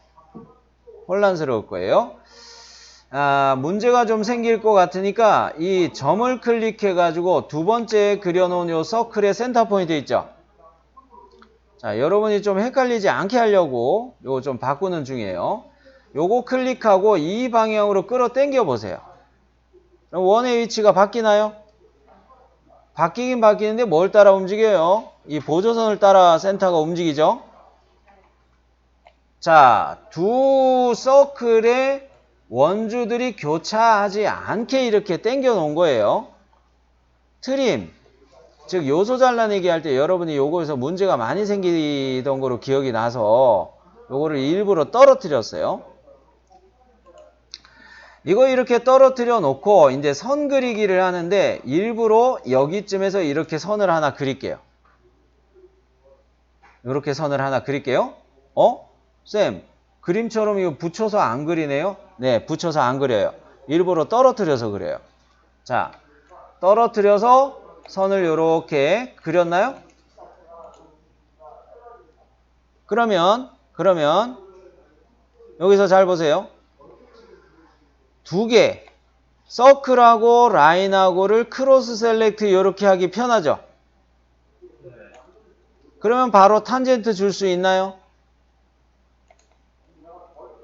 문제가 좀 생길 것 같으니까 이 점을 클릭해 가지고 두 번째 그려놓은 요 서클의 센터 포인트 있죠. 자, 여러분이 좀 헷갈리지 않게 하려고 요거 좀 바꾸는 중이에요. 요거 클릭하고 이 방향으로 끌어당겨 보세요. 그럼 원의 위치가 바뀌나요? 바뀌긴 바뀌는데 뭘 따라 움직여요? 이 보조선을 따라 센터가 움직이죠? 자, 두 서클의 원주들이 교차하지 않게 이렇게 당겨 놓은 거예요. 트림, 즉 요소 잘라내기 할 때 여러분이 요거에서 문제가 많이 생기던 거로 기억이 나서 요거를 일부러 떨어뜨렸어요. 이거 이렇게 떨어뜨려 놓고 이제 선 그리기를 하는데 일부러 여기쯤에서 이렇게 선을 하나 그릴게요. 이렇게 선을 하나 그릴게요. 쌤, 그림처럼 이거 붙여서 안 그리네요? 네, 붙여서 안 그려요. 일부러 떨어뜨려서 그래요. 자, 떨어뜨려서 선을 이렇게 그렸나요? 그러면 여기서 잘 보세요. 두 개, 서클하고 라인하고를 크로스 셀렉트 이렇게 하기 편하죠? 그러면 바로 탄젠트 줄 수 있나요?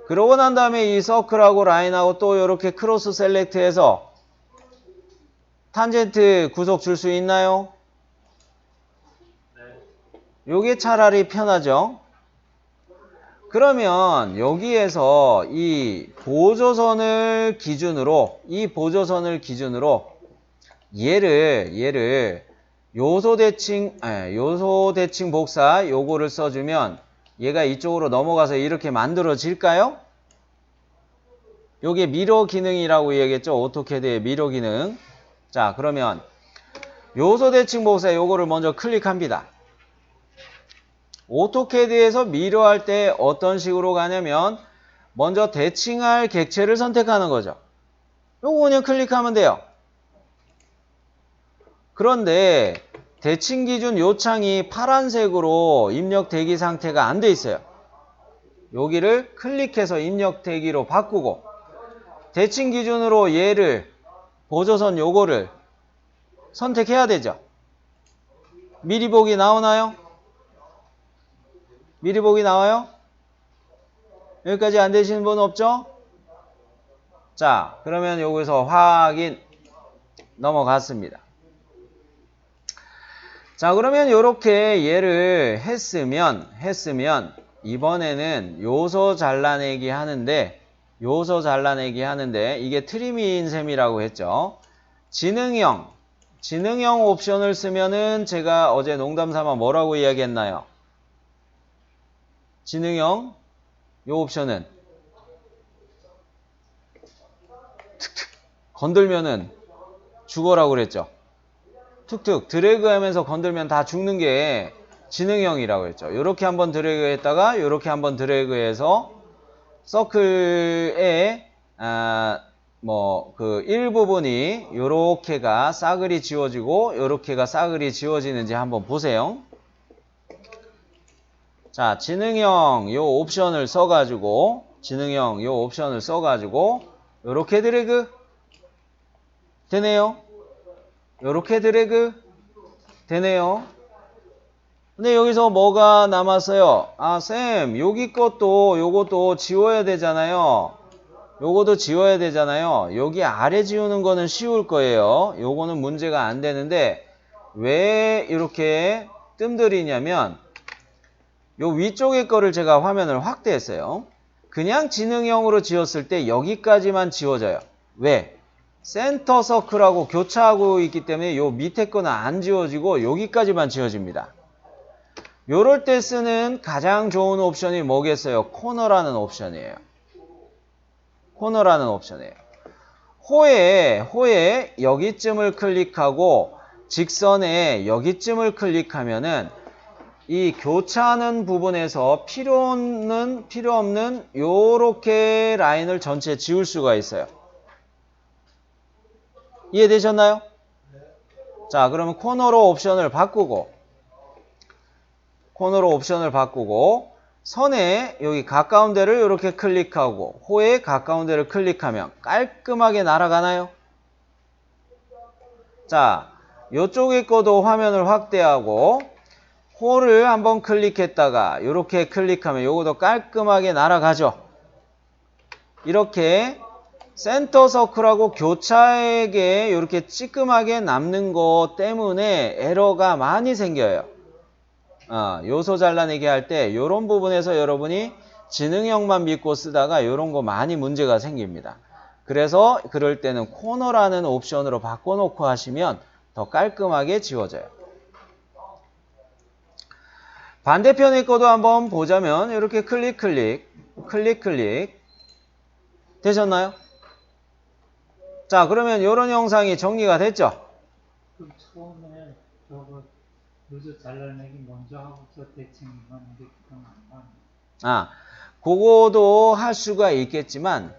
그러고 난 다음에 이 서클하고 라인하고 또 이렇게 크로스 셀렉트해서 탄젠트 구속 줄 수 있나요? 요게 차라리 편하죠? 그러면 여기에서 이 보조선을 기준으로 얘를 요소 대칭 복사 요거를 써주면 얘가 이쪽으로 넘어가서 이렇게 만들어질까요? 요게 미러 기능이라고 얘기했죠. 오토캐드의 미러 기능. 자, 그러면 요소 대칭 복사 요거를 먼저 클릭합니다. 오토캐드에서 미러할 때 어떤 식으로 가냐면 먼저 대칭할 객체를 선택하는 거죠. 요거 그냥 클릭하면 돼요. 그런데 대칭 기준 요 창이 파란색으로 입력 대기 상태가 안 돼 있어요. 여기를 클릭해서 입력 대기로 바꾸고 대칭 기준으로 얘를 보조선 요거를 선택해야 되죠. 미리 보기 나오나요? 미리 보기 나와요? 여기까지 안 되시는 분 없죠? 자, 그러면 여기서 확인 넘어갔습니다. 자, 그러면 이렇게 얘를 했으면 이번에는 요소 잘라내기 하는데 이게 트리미인 셈이라고 했죠. 지능형 옵션을 쓰면은 제가 어제 농담삼아 뭐라고 이야기했나요? 지능형 요 옵션은 툭툭 건들면은 죽어라고 그랬죠. 툭툭 드래그 하면서 건들면 다 죽는 게 지능형이라고 했죠. 요렇게 한번 드래그 했다가 요렇게 한번 드래그 해서 서클에 그 일부분이 요렇게가 싸그리 지워지고 요렇게가 싸그리 지워지는지 한번 보세요. 자, 지능형 요 옵션을 써가지고 요렇게 드래그 되네요. 요렇게 드래그 되네요. 근데 여기서 뭐가 남았어요? 아, 쌤, 여기 것도 요것도 지워야 되잖아요. 요것도 지워야 되잖아요. 여기 아래 지우는 거는 쉬울 거예요. 요거는 문제가 안 되는데 왜 이렇게 뜸들이냐면 요 위쪽의 거를 제가 화면을 확대했어요. 그냥 지능형으로 지웠을 때 여기까지만 지워져요. 왜? 센터 서클하고 교차하고 있기 때문에 요 밑에 거는 안 지워지고 여기까지만 지워집니다. 요럴 때 쓰는 가장 좋은 옵션이 뭐겠어요? 코너라는 옵션이에요. 코너라는 옵션이에요. 호에 여기쯤을 클릭하고 직선에 여기쯤을 클릭하면은 이 교차하는 부분에서 필요 없는 요렇게 라인을 전체 지울 수가 있어요. 이해되셨나요? 자, 그러면 코너로 옵션을 바꾸고 선에 여기 가까운 데를 이렇게 클릭하고 호에 가까운 데를 클릭하면 깔끔하게 날아가나요? 자, 이쪽에 거도 화면을 확대하고 호를 한번 클릭했다가 이렇게 클릭하면 요것도 깔끔하게 날아가죠. 이렇게 센터 서클하고 교차에게 이렇게 찌끔하게 남는 것 때문에 에러가 많이 생겨요. 요소 잘라내기 할 때 이런 부분에서 여러분이 지능형만 믿고 쓰다가 이런 거 많이 문제가 생깁니다. 그래서 그럴 때는 코너라는 옵션으로 바꿔놓고 하시면 더 깔끔하게 지워져요. 반대편의 거도 한번 보자면 이렇게 클릭 되셨나요? 자, 그러면 이런 영상이 정리가 됐죠? 그럼 처음에 저거 요소 잘라내기 먼저 하고서 대칭만 이렇게 하면 안 돼요? 그거도 할 수가 있겠지만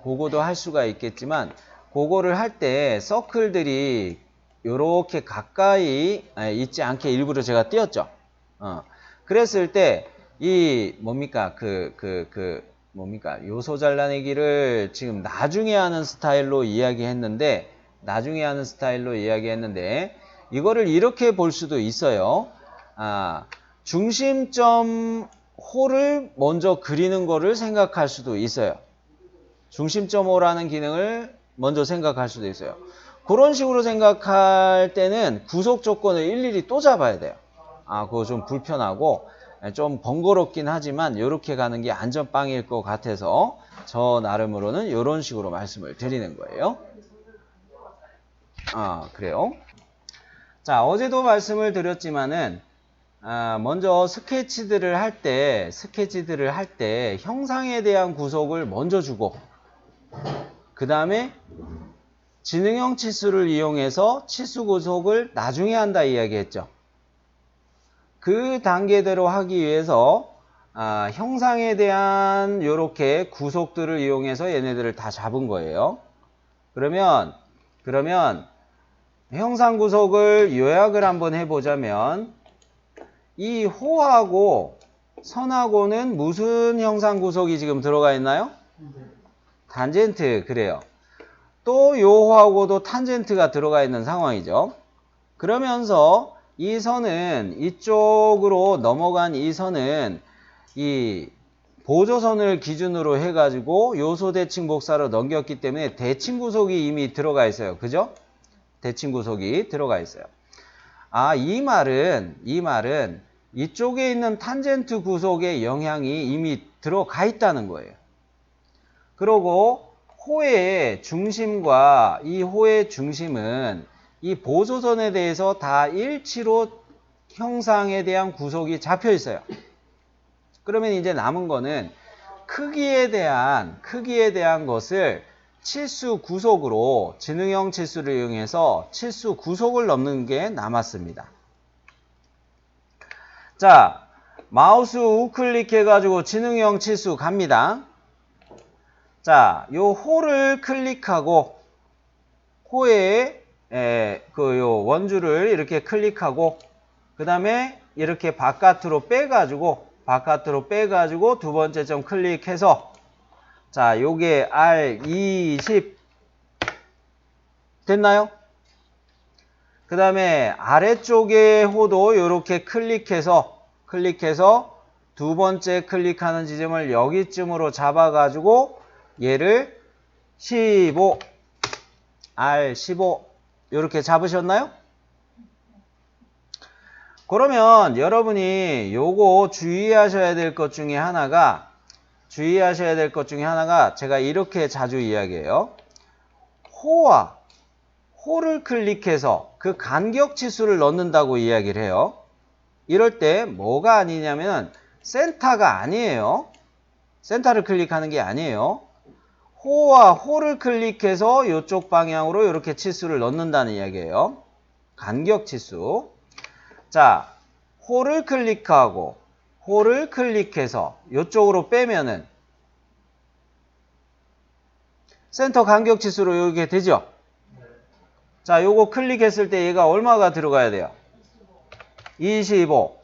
그거를 할 때 서클들이 요렇게 가까이 있지 않게 일부러 제가 띄었죠. 그랬을 때 이 뭡니까 요소 잘라내기를 지금 나중에 하는 스타일로 이야기했는데 이거를 이렇게 볼 수도 있어요. 중심점 호를 먼저 그리는 거를 생각할 수도 있어요. 중심점 호라는 기능을 먼저 생각할 수도 있어요. 그런 식으로 생각할 때는 구속 조건을 일일이 또 잡아야 돼요. 그거 좀 불편하고 좀 번거롭긴 하지만 이렇게 가는 게 안전빵일 것 같아서 저 나름으로는 이런 식으로 말씀을 드리는 거예요. 그래요. 자, 어제도 말씀을 드렸지만은 먼저 스케치들을 할 때 형상에 대한 구속을 먼저 주고 그 다음에 지능형 치수를 이용해서 치수 구속을 나중에 한다 이야기했죠. 그 단계대로 하기 위해서 형상에 대한 이렇게 구속들을 이용해서 얘네들을 다 잡은 거예요. 그러면 형상 구속을 요약을 한번 해보자면 이 호하고 선하고는 무슨 형상 구속이 지금 들어가 있나요? 탄젠트, 그래요. 또 요 호하고도 탄젠트가 들어가 있는 상황이죠. 그러면서 이 선은 이쪽으로 넘어간 이 선은 이 보조선을 기준으로 해가지고 요소 대칭 복사로 넘겼기 때문에 대칭 구속이 이미 들어가 있어요. 그죠? 대칭 구속이 들어가 있어요. 이 말은 이쪽에 있는 탄젠트 구속의 영향이 이미 들어가 있다는 거예요. 그리고 호의 중심과 이 호의 중심은 이 보조선에 대해서 다 일치로 형상에 대한 구속이 잡혀 있어요. 그러면 이제 남은 거는 크기에 대한 것을 치수 구속으로 지능형 치수를 이용해서 치수 구속을 넣는 게 남았습니다. 자, 마우스 우클릭해가지고 지능형 치수 갑니다. 자, 요 호를 클릭하고 호에 요 원줄을 이렇게 클릭하고 그 다음에 이렇게 바깥으로 빼가지고 두 번째 점 클릭해서 자, 요게 R20 됐나요? 그 다음에 아래쪽의 호도 이렇게 클릭해서 두 번째 클릭하는 지점을 여기쯤으로 잡아가지고 얘를 15, R15 이렇게 잡으셨나요? 그러면 여러분이 요거 주의하셔야 될 것 중에 하나가 제가 이렇게 자주 이야기해요. 호를 클릭해서 그 간격 치수를 넣는다고 이야기를 해요. 이럴 때 뭐가 아니냐면 센터가 아니에요. 센터를 클릭하는 게 아니에요. 호와 호를 클릭해서 이쪽 방향으로 이렇게 치수를 넣는다는 이야기예요. 간격 치수. 자, 호를 클릭해서 이쪽으로 빼면은 센터 간격 치수로 이렇게 되죠? 자, 요거 클릭했을 때 얘가 얼마가 들어가야 돼요? 25.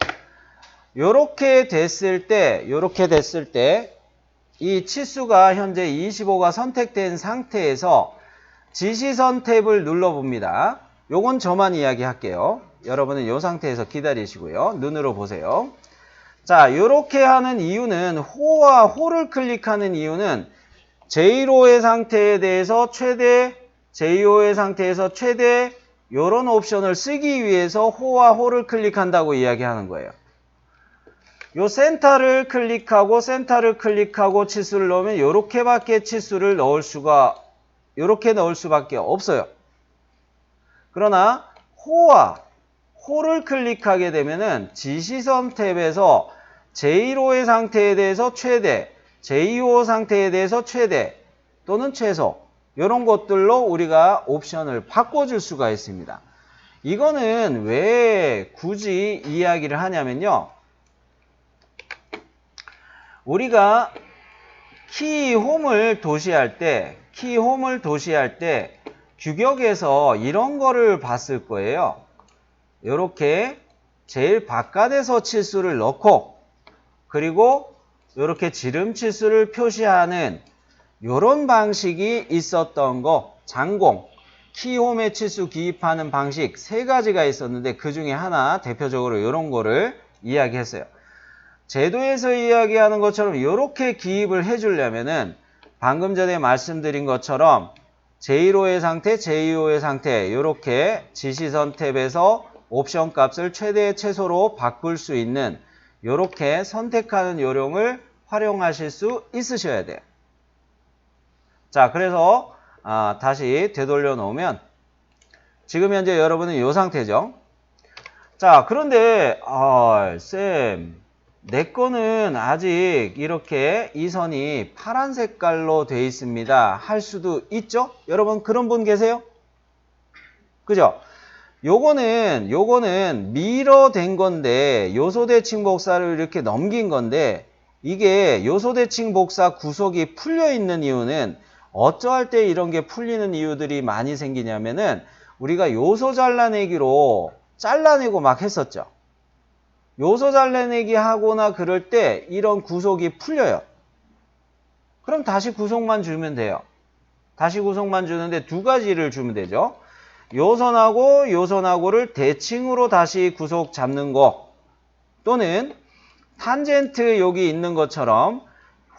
요렇게 됐을 때 이 치수가 현재 25가 선택된 상태에서 지시선 탭을 눌러봅니다. 요건 저만 이야기할게요. 여러분은 요 상태에서 기다리시고요. 눈으로 보세요. 자, 요렇게 하는 이유는 호와 호를 클릭하는 이유는 제1호의 상태에 대해서 최대, 제2호의 상태에서 최대 요런 옵션을 쓰기 위해서 호와 호를 클릭한다고 이야기하는 거예요. 요 센터를 클릭하고 치수를 넣으면 요렇게밖에 치수를 넣을 수밖에 없어요. 그러나 호를 클릭하게 되면은 지시선 탭에서 제1호의 상태에 대해서 최대, 제2호 상태에 대해서 최대 또는 최소 이런 것들로 우리가 옵션을 바꿔줄 수가 있습니다. 이거는 왜 굳이 이야기를 하냐면요. 우리가 키홈을 도시할 때 규격에서 이런 거를 봤을 거예요. 이렇게 제일 바깥에서 치수를 넣고 그리고 이렇게 지름 치수를 표시하는 이런 방식이 있었던 거, 장공, 키홈에 치수 기입하는 방식 세 가지가 있었는데 그 중에 하나 대표적으로 이런 거를 이야기했어요. 제도에서 이야기하는 것처럼 이렇게 기입을 해주려면은 방금 전에 말씀드린 것처럼 제1호의 상태, 제2호의 상태 이렇게 지시선 탭에서 옵션 값을 최대, 최소로 바꿀 수 있는 이렇게 선택하는 요령을 활용하실 수 있으셔야 돼요. 자, 그래서 다시 되돌려 놓으면 지금 현재 여러분은 이 상태죠. 자, 그런데 쌤, 내 거는 아직 이렇게 이 선이 파란 색깔로 되어 있습니다. 할 수도 있죠? 여러분 그런 분 계세요? 그죠? 요거는 미러된 건데 요소대칭 복사를 이렇게 넘긴 건데 이게 요소대칭 복사 구속이 풀려 있는 이유는 어쩌할 때 이런 게 풀리는 이유들이 많이 생기냐면은 우리가 요소 잘라내기로 잘라내고 막 했었죠. 요소 잘라내기 하거나 그럴 때 이런 구속이 풀려요. 그럼 다시 구속만 주면 돼요. 다시 구속만 주는데 두 가지를 주면 되죠. 요선하고를 대칭으로 다시 구속 잡는 거 또는 탄젠트 여기 있는 것처럼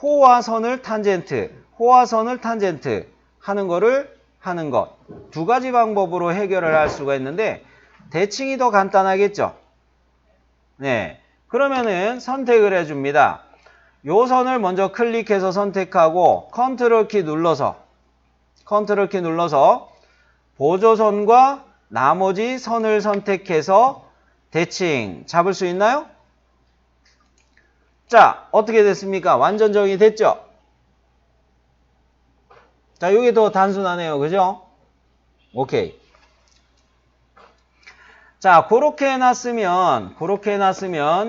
호와 선을 탄젠트 하는 거를 하는 것. 두 가지 방법으로 해결을 할 수가 있는데 대칭이 더 간단하겠죠. 네, 그러면은 선택을 해줍니다. 요 선을 먼저 클릭해서 선택하고 컨트롤 키 눌러서 보조선과 나머지 선을 선택해서 대칭 잡을 수 있나요? 자, 어떻게 됐습니까? 완전 정의 됐죠? 자, 이게 더 단순하네요. 그죠? 오케이. 자, 그렇게 해놨으면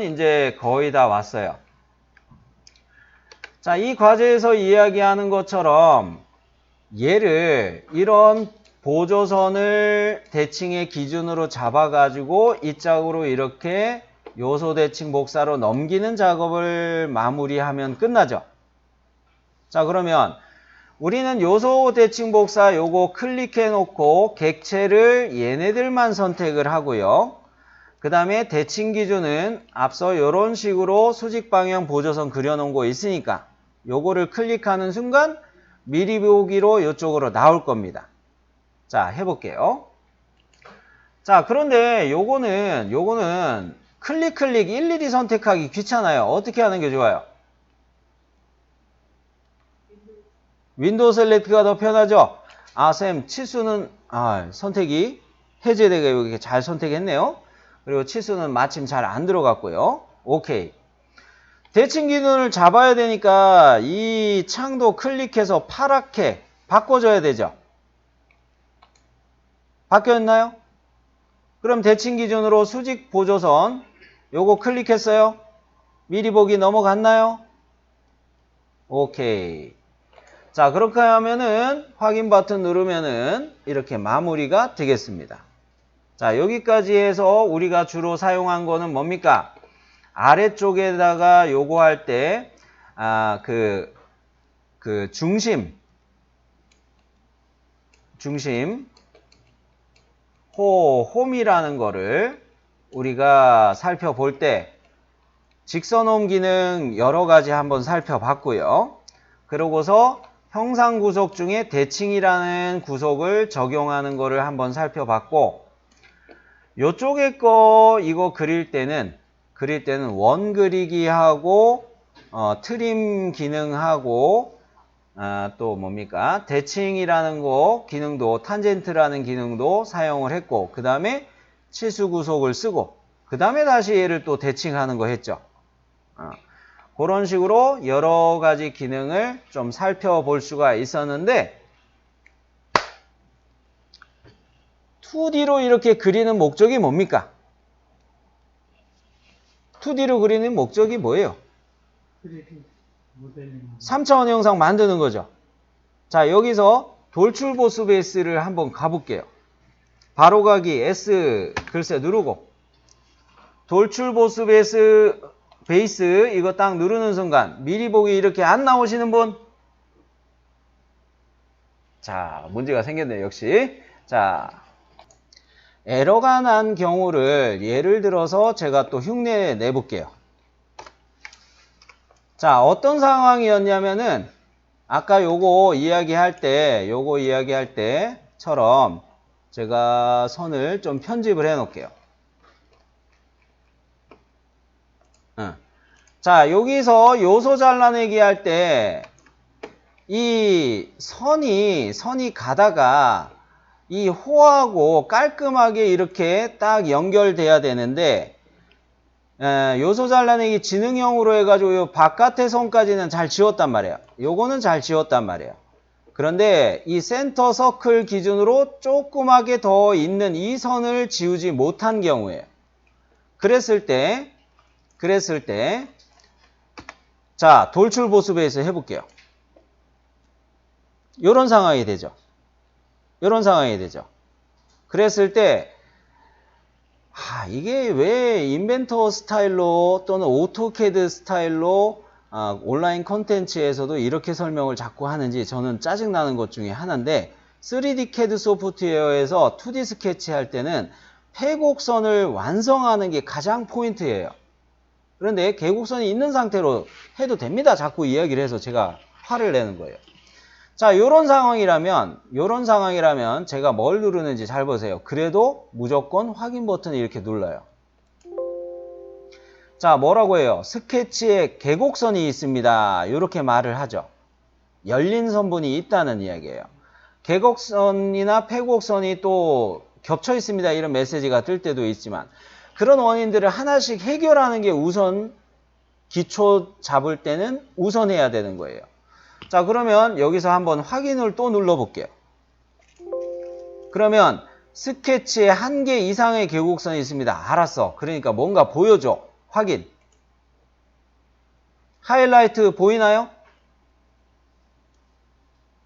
이제 거의 다 왔어요. 자, 이 과제에서 이야기하는 것처럼 얘를 이런 보조선을 대칭의 기준으로 잡아가지고 이 짝으로 이렇게 요소 대칭 복사로 넘기는 작업을 마무리하면 끝나죠. 자, 그러면 우리는 요소 대칭 복사 요거 클릭해 놓고 객체를 얘네들만 선택을 하고요. 그 다음에 대칭 기준은 앞서 이런 식으로 수직 방향 보조선 그려놓은 거 있으니까 요거를 클릭하는 순간 미리 보기로 이쪽으로 나올 겁니다. 자, 해볼게요. 자, 그런데 요거는 클릭 일일이 선택하기 귀찮아요. 어떻게 하는 게 좋아요? 윈도우 셀렉트가 더 편하죠? 아, 쌤, 치수는, 선택이 해제되게 이렇게 잘 선택했네요. 그리고 치수는 마침 잘 안 들어갔고요. 오케이. 대칭 기준을 잡아야 되니까 이 창도 클릭해서 파랗게 바꿔줘야 되죠. 바뀌었나요? 그럼 대칭 기준으로 수직 보조선 요거 클릭했어요? 미리 보기 넘어갔나요? 오케이. 자, 그렇게 하면은 확인 버튼 누르면은 이렇게 마무리가 되겠습니다. 자, 여기까지 해서 우리가 주로 사용한 거는 뭡니까? 아래쪽에다가 요거 할 때, 중심, 홈이라는 거를 우리가 살펴볼 때, 직선홈 기능 여러 가지 한번 살펴봤고요. 그러고서 형상 구속 중에 대칭이라는 구속을 적용하는 거를 한번 살펴봤고, 요쪽에 거 이거 그릴 때는 원 그리기 하고 트림 기능하고 또 뭡니까? 대칭이라는 거 기능도 탄젠트라는 기능도 사용을 했고, 그 다음에 치수 구속을 쓰고, 그 다음에 다시 얘를 또 대칭하는 거 했죠. 그런 식으로 여러 가지 기능을 좀 살펴볼 수가 있었는데, 2D로 이렇게 그리는 목적이 뭡니까? 2D로 그리는 목적이 뭐예요? 3차원 영상 만드는 거죠. 자, 여기서 돌출 보스 베이스를 한번 가볼게요. 바로가기 S 글쎄 누르고 돌출 보스 베이스 이거 딱 누르는 순간 미리 보기 이렇게 안 나오시는 분? 자, 문제가 생겼네요. 역시. 자, 에러가 난 경우를 예를 들어서 제가 또 흉내 내볼게요. 자, 어떤 상황이었냐면은 아까 요거 이야기할 때처럼 제가 선을 좀 편집을 해 놓을게요. 자, 여기서 요소 잘라내기 할 때 이 선이 가다가 이 호하고 깔끔하게 이렇게 딱 연결돼야 되는데, 요소 잘라내기 지능형으로 해가지고 요 바깥의 선까지는 잘 지웠단 말이에요. 요거는 잘 지웠단 말이에요. 그런데 이 센터 서클 기준으로 조그맣게 더 있는 이 선을 지우지 못한 경우에요. 그랬을 때, 자, 돌출 보스 베이스 해볼게요. 요런 상황이 되죠. 그랬을 때, 이게 왜 인벤터 스타일로 또는 오토캐드 스타일로 온라인 컨텐츠에서도 이렇게 설명을 자꾸 하는지 저는 짜증나는 것 중에 하나인데, 3D CAD 소프트웨어에서 2D 스케치 할 때는 폐곡선을 완성하는 게 가장 포인트예요. 그런데 계곡선이 있는 상태로 해도 됩니다. 자꾸 이야기를 해서 제가 화를 내는 거예요. 자, 요런 상황이라면 제가 뭘 누르는지 잘 보세요. 그래도 무조건 확인 버튼을 이렇게 눌러요. 자, 뭐라고 해요? 스케치에 계곡선이 있습니다. 이렇게 말을 하죠. 열린 선분이 있다는 이야기예요. 계곡선이나 폐곡선이 또 겹쳐 있습니다. 이런 메시지가 뜰 때도 있지만, 그런 원인들을 하나씩 해결하는 게 우선 기초 잡을 때는 우선해야 되는 거예요. 자, 그러면 여기서 한번 확인을 또 눌러볼게요. 그러면 스케치에 1개 이상의 계곡선이 있습니다. 알았어. 그러니까 뭔가 보여줘. 확인. 하이라이트 보이나요?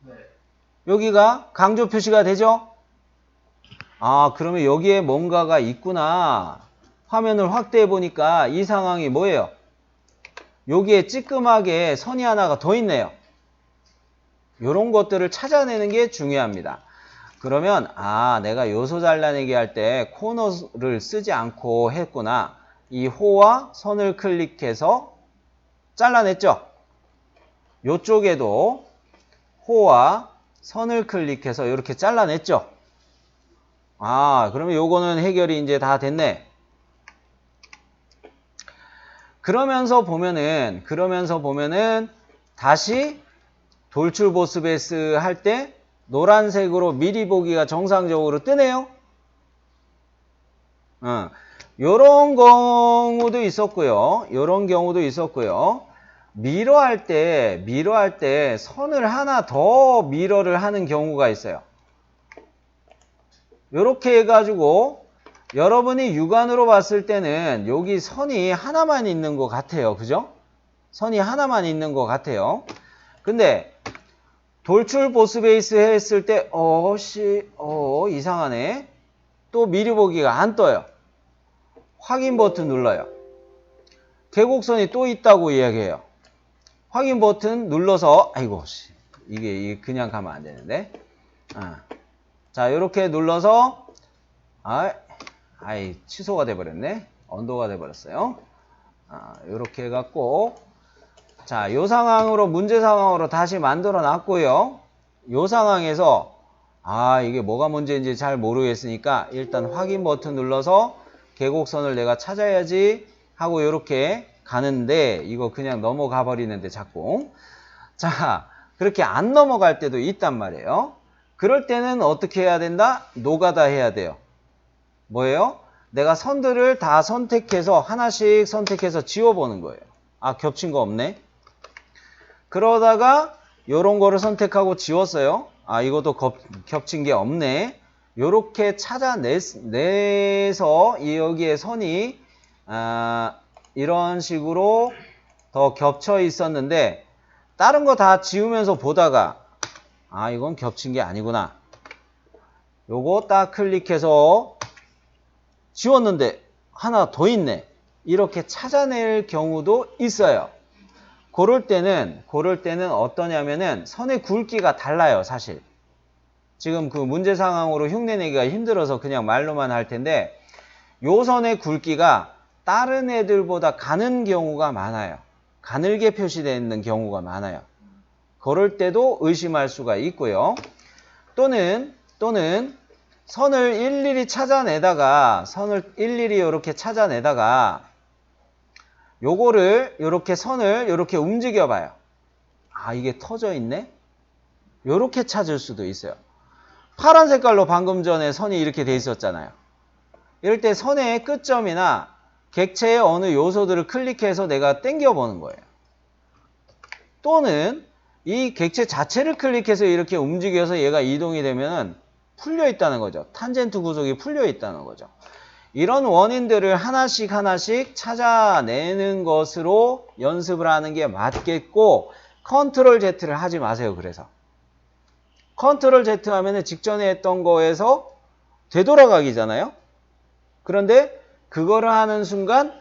네. 여기가 강조 표시가 되죠? 그러면 여기에 뭔가가 있구나. 화면을 확대해 보니까 이 상황이 뭐예요? 여기에 찌끔하게 선이 하나가 더 있네요. 요런 것들을 찾아내는 게 중요합니다. 그러면 내가 요소 잘라내기 할 때 코너를 쓰지 않고 했구나. 이 호와 선을 클릭해서 잘라냈죠. 요쪽에도 호와 선을 클릭해서 이렇게 잘라냈죠. 그러면 요거는 해결이 이제 다 됐네. 그러면서 보면은 다시 돌출 보스 베이스 할 때 노란색으로 미리 보기가 정상적으로 뜨네요. 요런 경우도 있었고요. 요런 경우도 있었고요. 미러 할 때 선을 하나 더 미러를 하는 경우가 있어요. 요렇게 해가지고 여러분이 육안으로 봤을 때는 여기 선이 하나만 있는 것 같아요. 그죠? 선이 하나만 있는 것 같아요. 근데 돌출 보스 베이스 했을 때 이상하네. 또 미리 보기가 안 떠요. 확인 버튼 눌러요. 계곡선이 또 있다고 이야기해요. 확인 버튼 눌러서 이게 그냥 가면 안 되는데. 자, 이렇게 눌러서 취소가 돼 버렸네. 언더가 돼 버렸어요. 이렇게 해 갖고 자, 요 상황으로 문제 상황으로 다시 만들어 놨고요. 요 상황에서 이게 뭐가 문제인지 잘 모르겠으니까 일단 확인 버튼 눌러서 계곡선을 내가 찾아야지 하고 이렇게 가는데 이거 그냥 넘어가 버리는데 자꾸. 자, 그렇게 안 넘어갈 때도 있단 말이에요. 그럴 때는 어떻게 해야 된다? 노가다 해야 돼요. 뭐예요? 내가 선들을 다 선택해서 하나씩 선택해서 지워보는 거예요. 겹친 거 없네. 그러다가 요런 거를 선택하고 지웠어요. 이것도 겹친 게 없네. 요렇게 찾아내서 여기에 선이 이런 식으로 더 겹쳐 있었는데 다른 거 다 지우면서 보다가 이건 겹친 게 아니구나. 요거 딱 클릭해서 지웠는데 하나 더 있네. 이렇게 찾아낼 경우도 있어요. 그럴 때는 어떠냐면은 선의 굵기가 달라요, 사실. 지금 그 문제 상황으로 흉내내기가 힘들어서 그냥 말로만 할 텐데 요 선의 굵기가 다른 애들보다 가는 경우가 많아요. 가늘게 표시되어 있는 경우가 많아요. 그럴 때도 의심할 수가 있고요. 또는 선을 일일이 찾아내다가 이렇게 찾아내다가 요거를 요렇게 선을 요렇게 움직여 봐요. 이게 터져 있네. 요렇게 찾을 수도 있어요. 파란 색깔로 방금 전에 선이 이렇게 돼 있었잖아요. 이럴 때 선의 끝점이나 객체의 어느 요소들을 클릭해서 내가 당겨 보는 거예요. 또는 이 객체 자체를 클릭해서 이렇게 움직여서 얘가 이동이 되면 풀려 있다는 거죠. 탄젠트 구속이 풀려 있다는 거죠. 이런 원인들을 하나씩 찾아내는 것으로 연습을 하는 게 맞겠고 컨트롤 Z를 하지 마세요. 그래서 컨트롤 Z 하면은 직전에 했던 거에서 되돌아가기잖아요. 그런데 그거를 하는 순간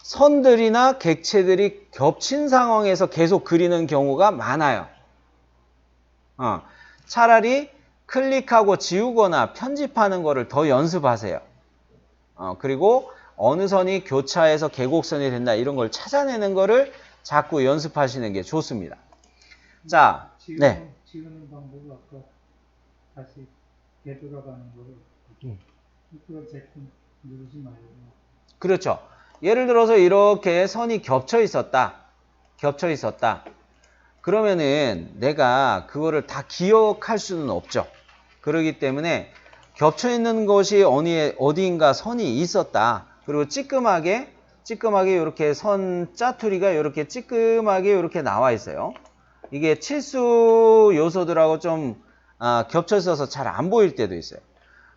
선들이나 객체들이 겹친 상황에서 계속 그리는 경우가 많아요. 차라리 클릭하고 지우거나 편집하는 거를 더 연습하세요. 그리고 어느 선이 교차해서 계곡선이 된다 이런 걸 찾아내는 거를 자꾸 연습하시는 게 좋습니다. 자, 지우는 방법을 아까 다시 되돌아가는 거를 컨트롤 Z 누르지 말고. 그렇죠. 예를 들어서 이렇게 선이 겹쳐 있었다. 그러면은 내가 그거를 다 기억할 수는 없죠. 그렇기 때문에 겹쳐 있는 것이 어디인가 선이 있었다. 그리고 찌끔하게 이렇게 선 짜투리가 이렇게 찌끔하게 이렇게 나와 있어요. 이게 치수 요소들하고 좀 겹쳐 있어서 잘 안 보일 때도 있어요.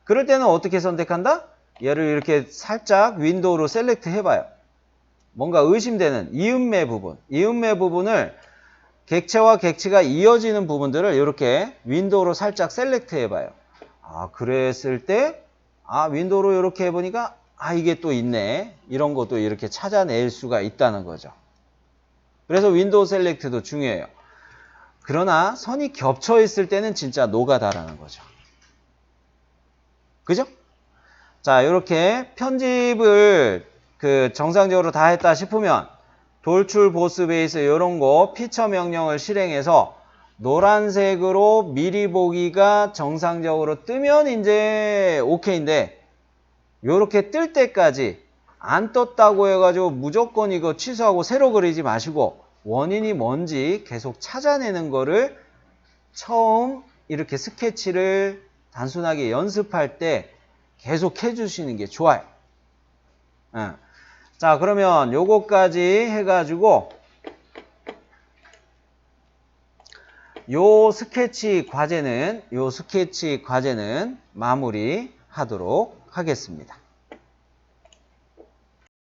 그럴 때는 어떻게 선택한다? 얘를 이렇게 살짝 윈도우로 셀렉트 해봐요. 뭔가 의심되는 이음매 부분을 객체와 객체가 이어지는 부분들을 이렇게 윈도우로 살짝 셀렉트 해봐요. 그랬을 때 윈도우로 이렇게 해보니까 이게 또 있네. 이런 것도 이렇게 찾아낼 수가 있다는 거죠. 그래서 윈도우 셀렉트도 중요해요. 그러나 선이 겹쳐 있을 때는 진짜 노가다라는 거죠. 그죠? 자, 이렇게 편집을 정상적으로 다 했다 싶으면 돌출 보스 베이스 이런 거 피처 명령을 실행해서 노란색으로 미리 보기가 정상적으로 뜨면 이제 오케이인데 요렇게 뜰 때까지 안 떴다고 해가지고 무조건 이거 취소하고 새로 그리지 마시고 원인이 뭔지 계속 찾아내는 거를 처음 이렇게 스케치를 단순하게 연습할 때 계속 해주시는 게 좋아요. 자, 그러면 요거까지 해가지고 요 스케치 과제는 마무리 하도록 하겠습니다.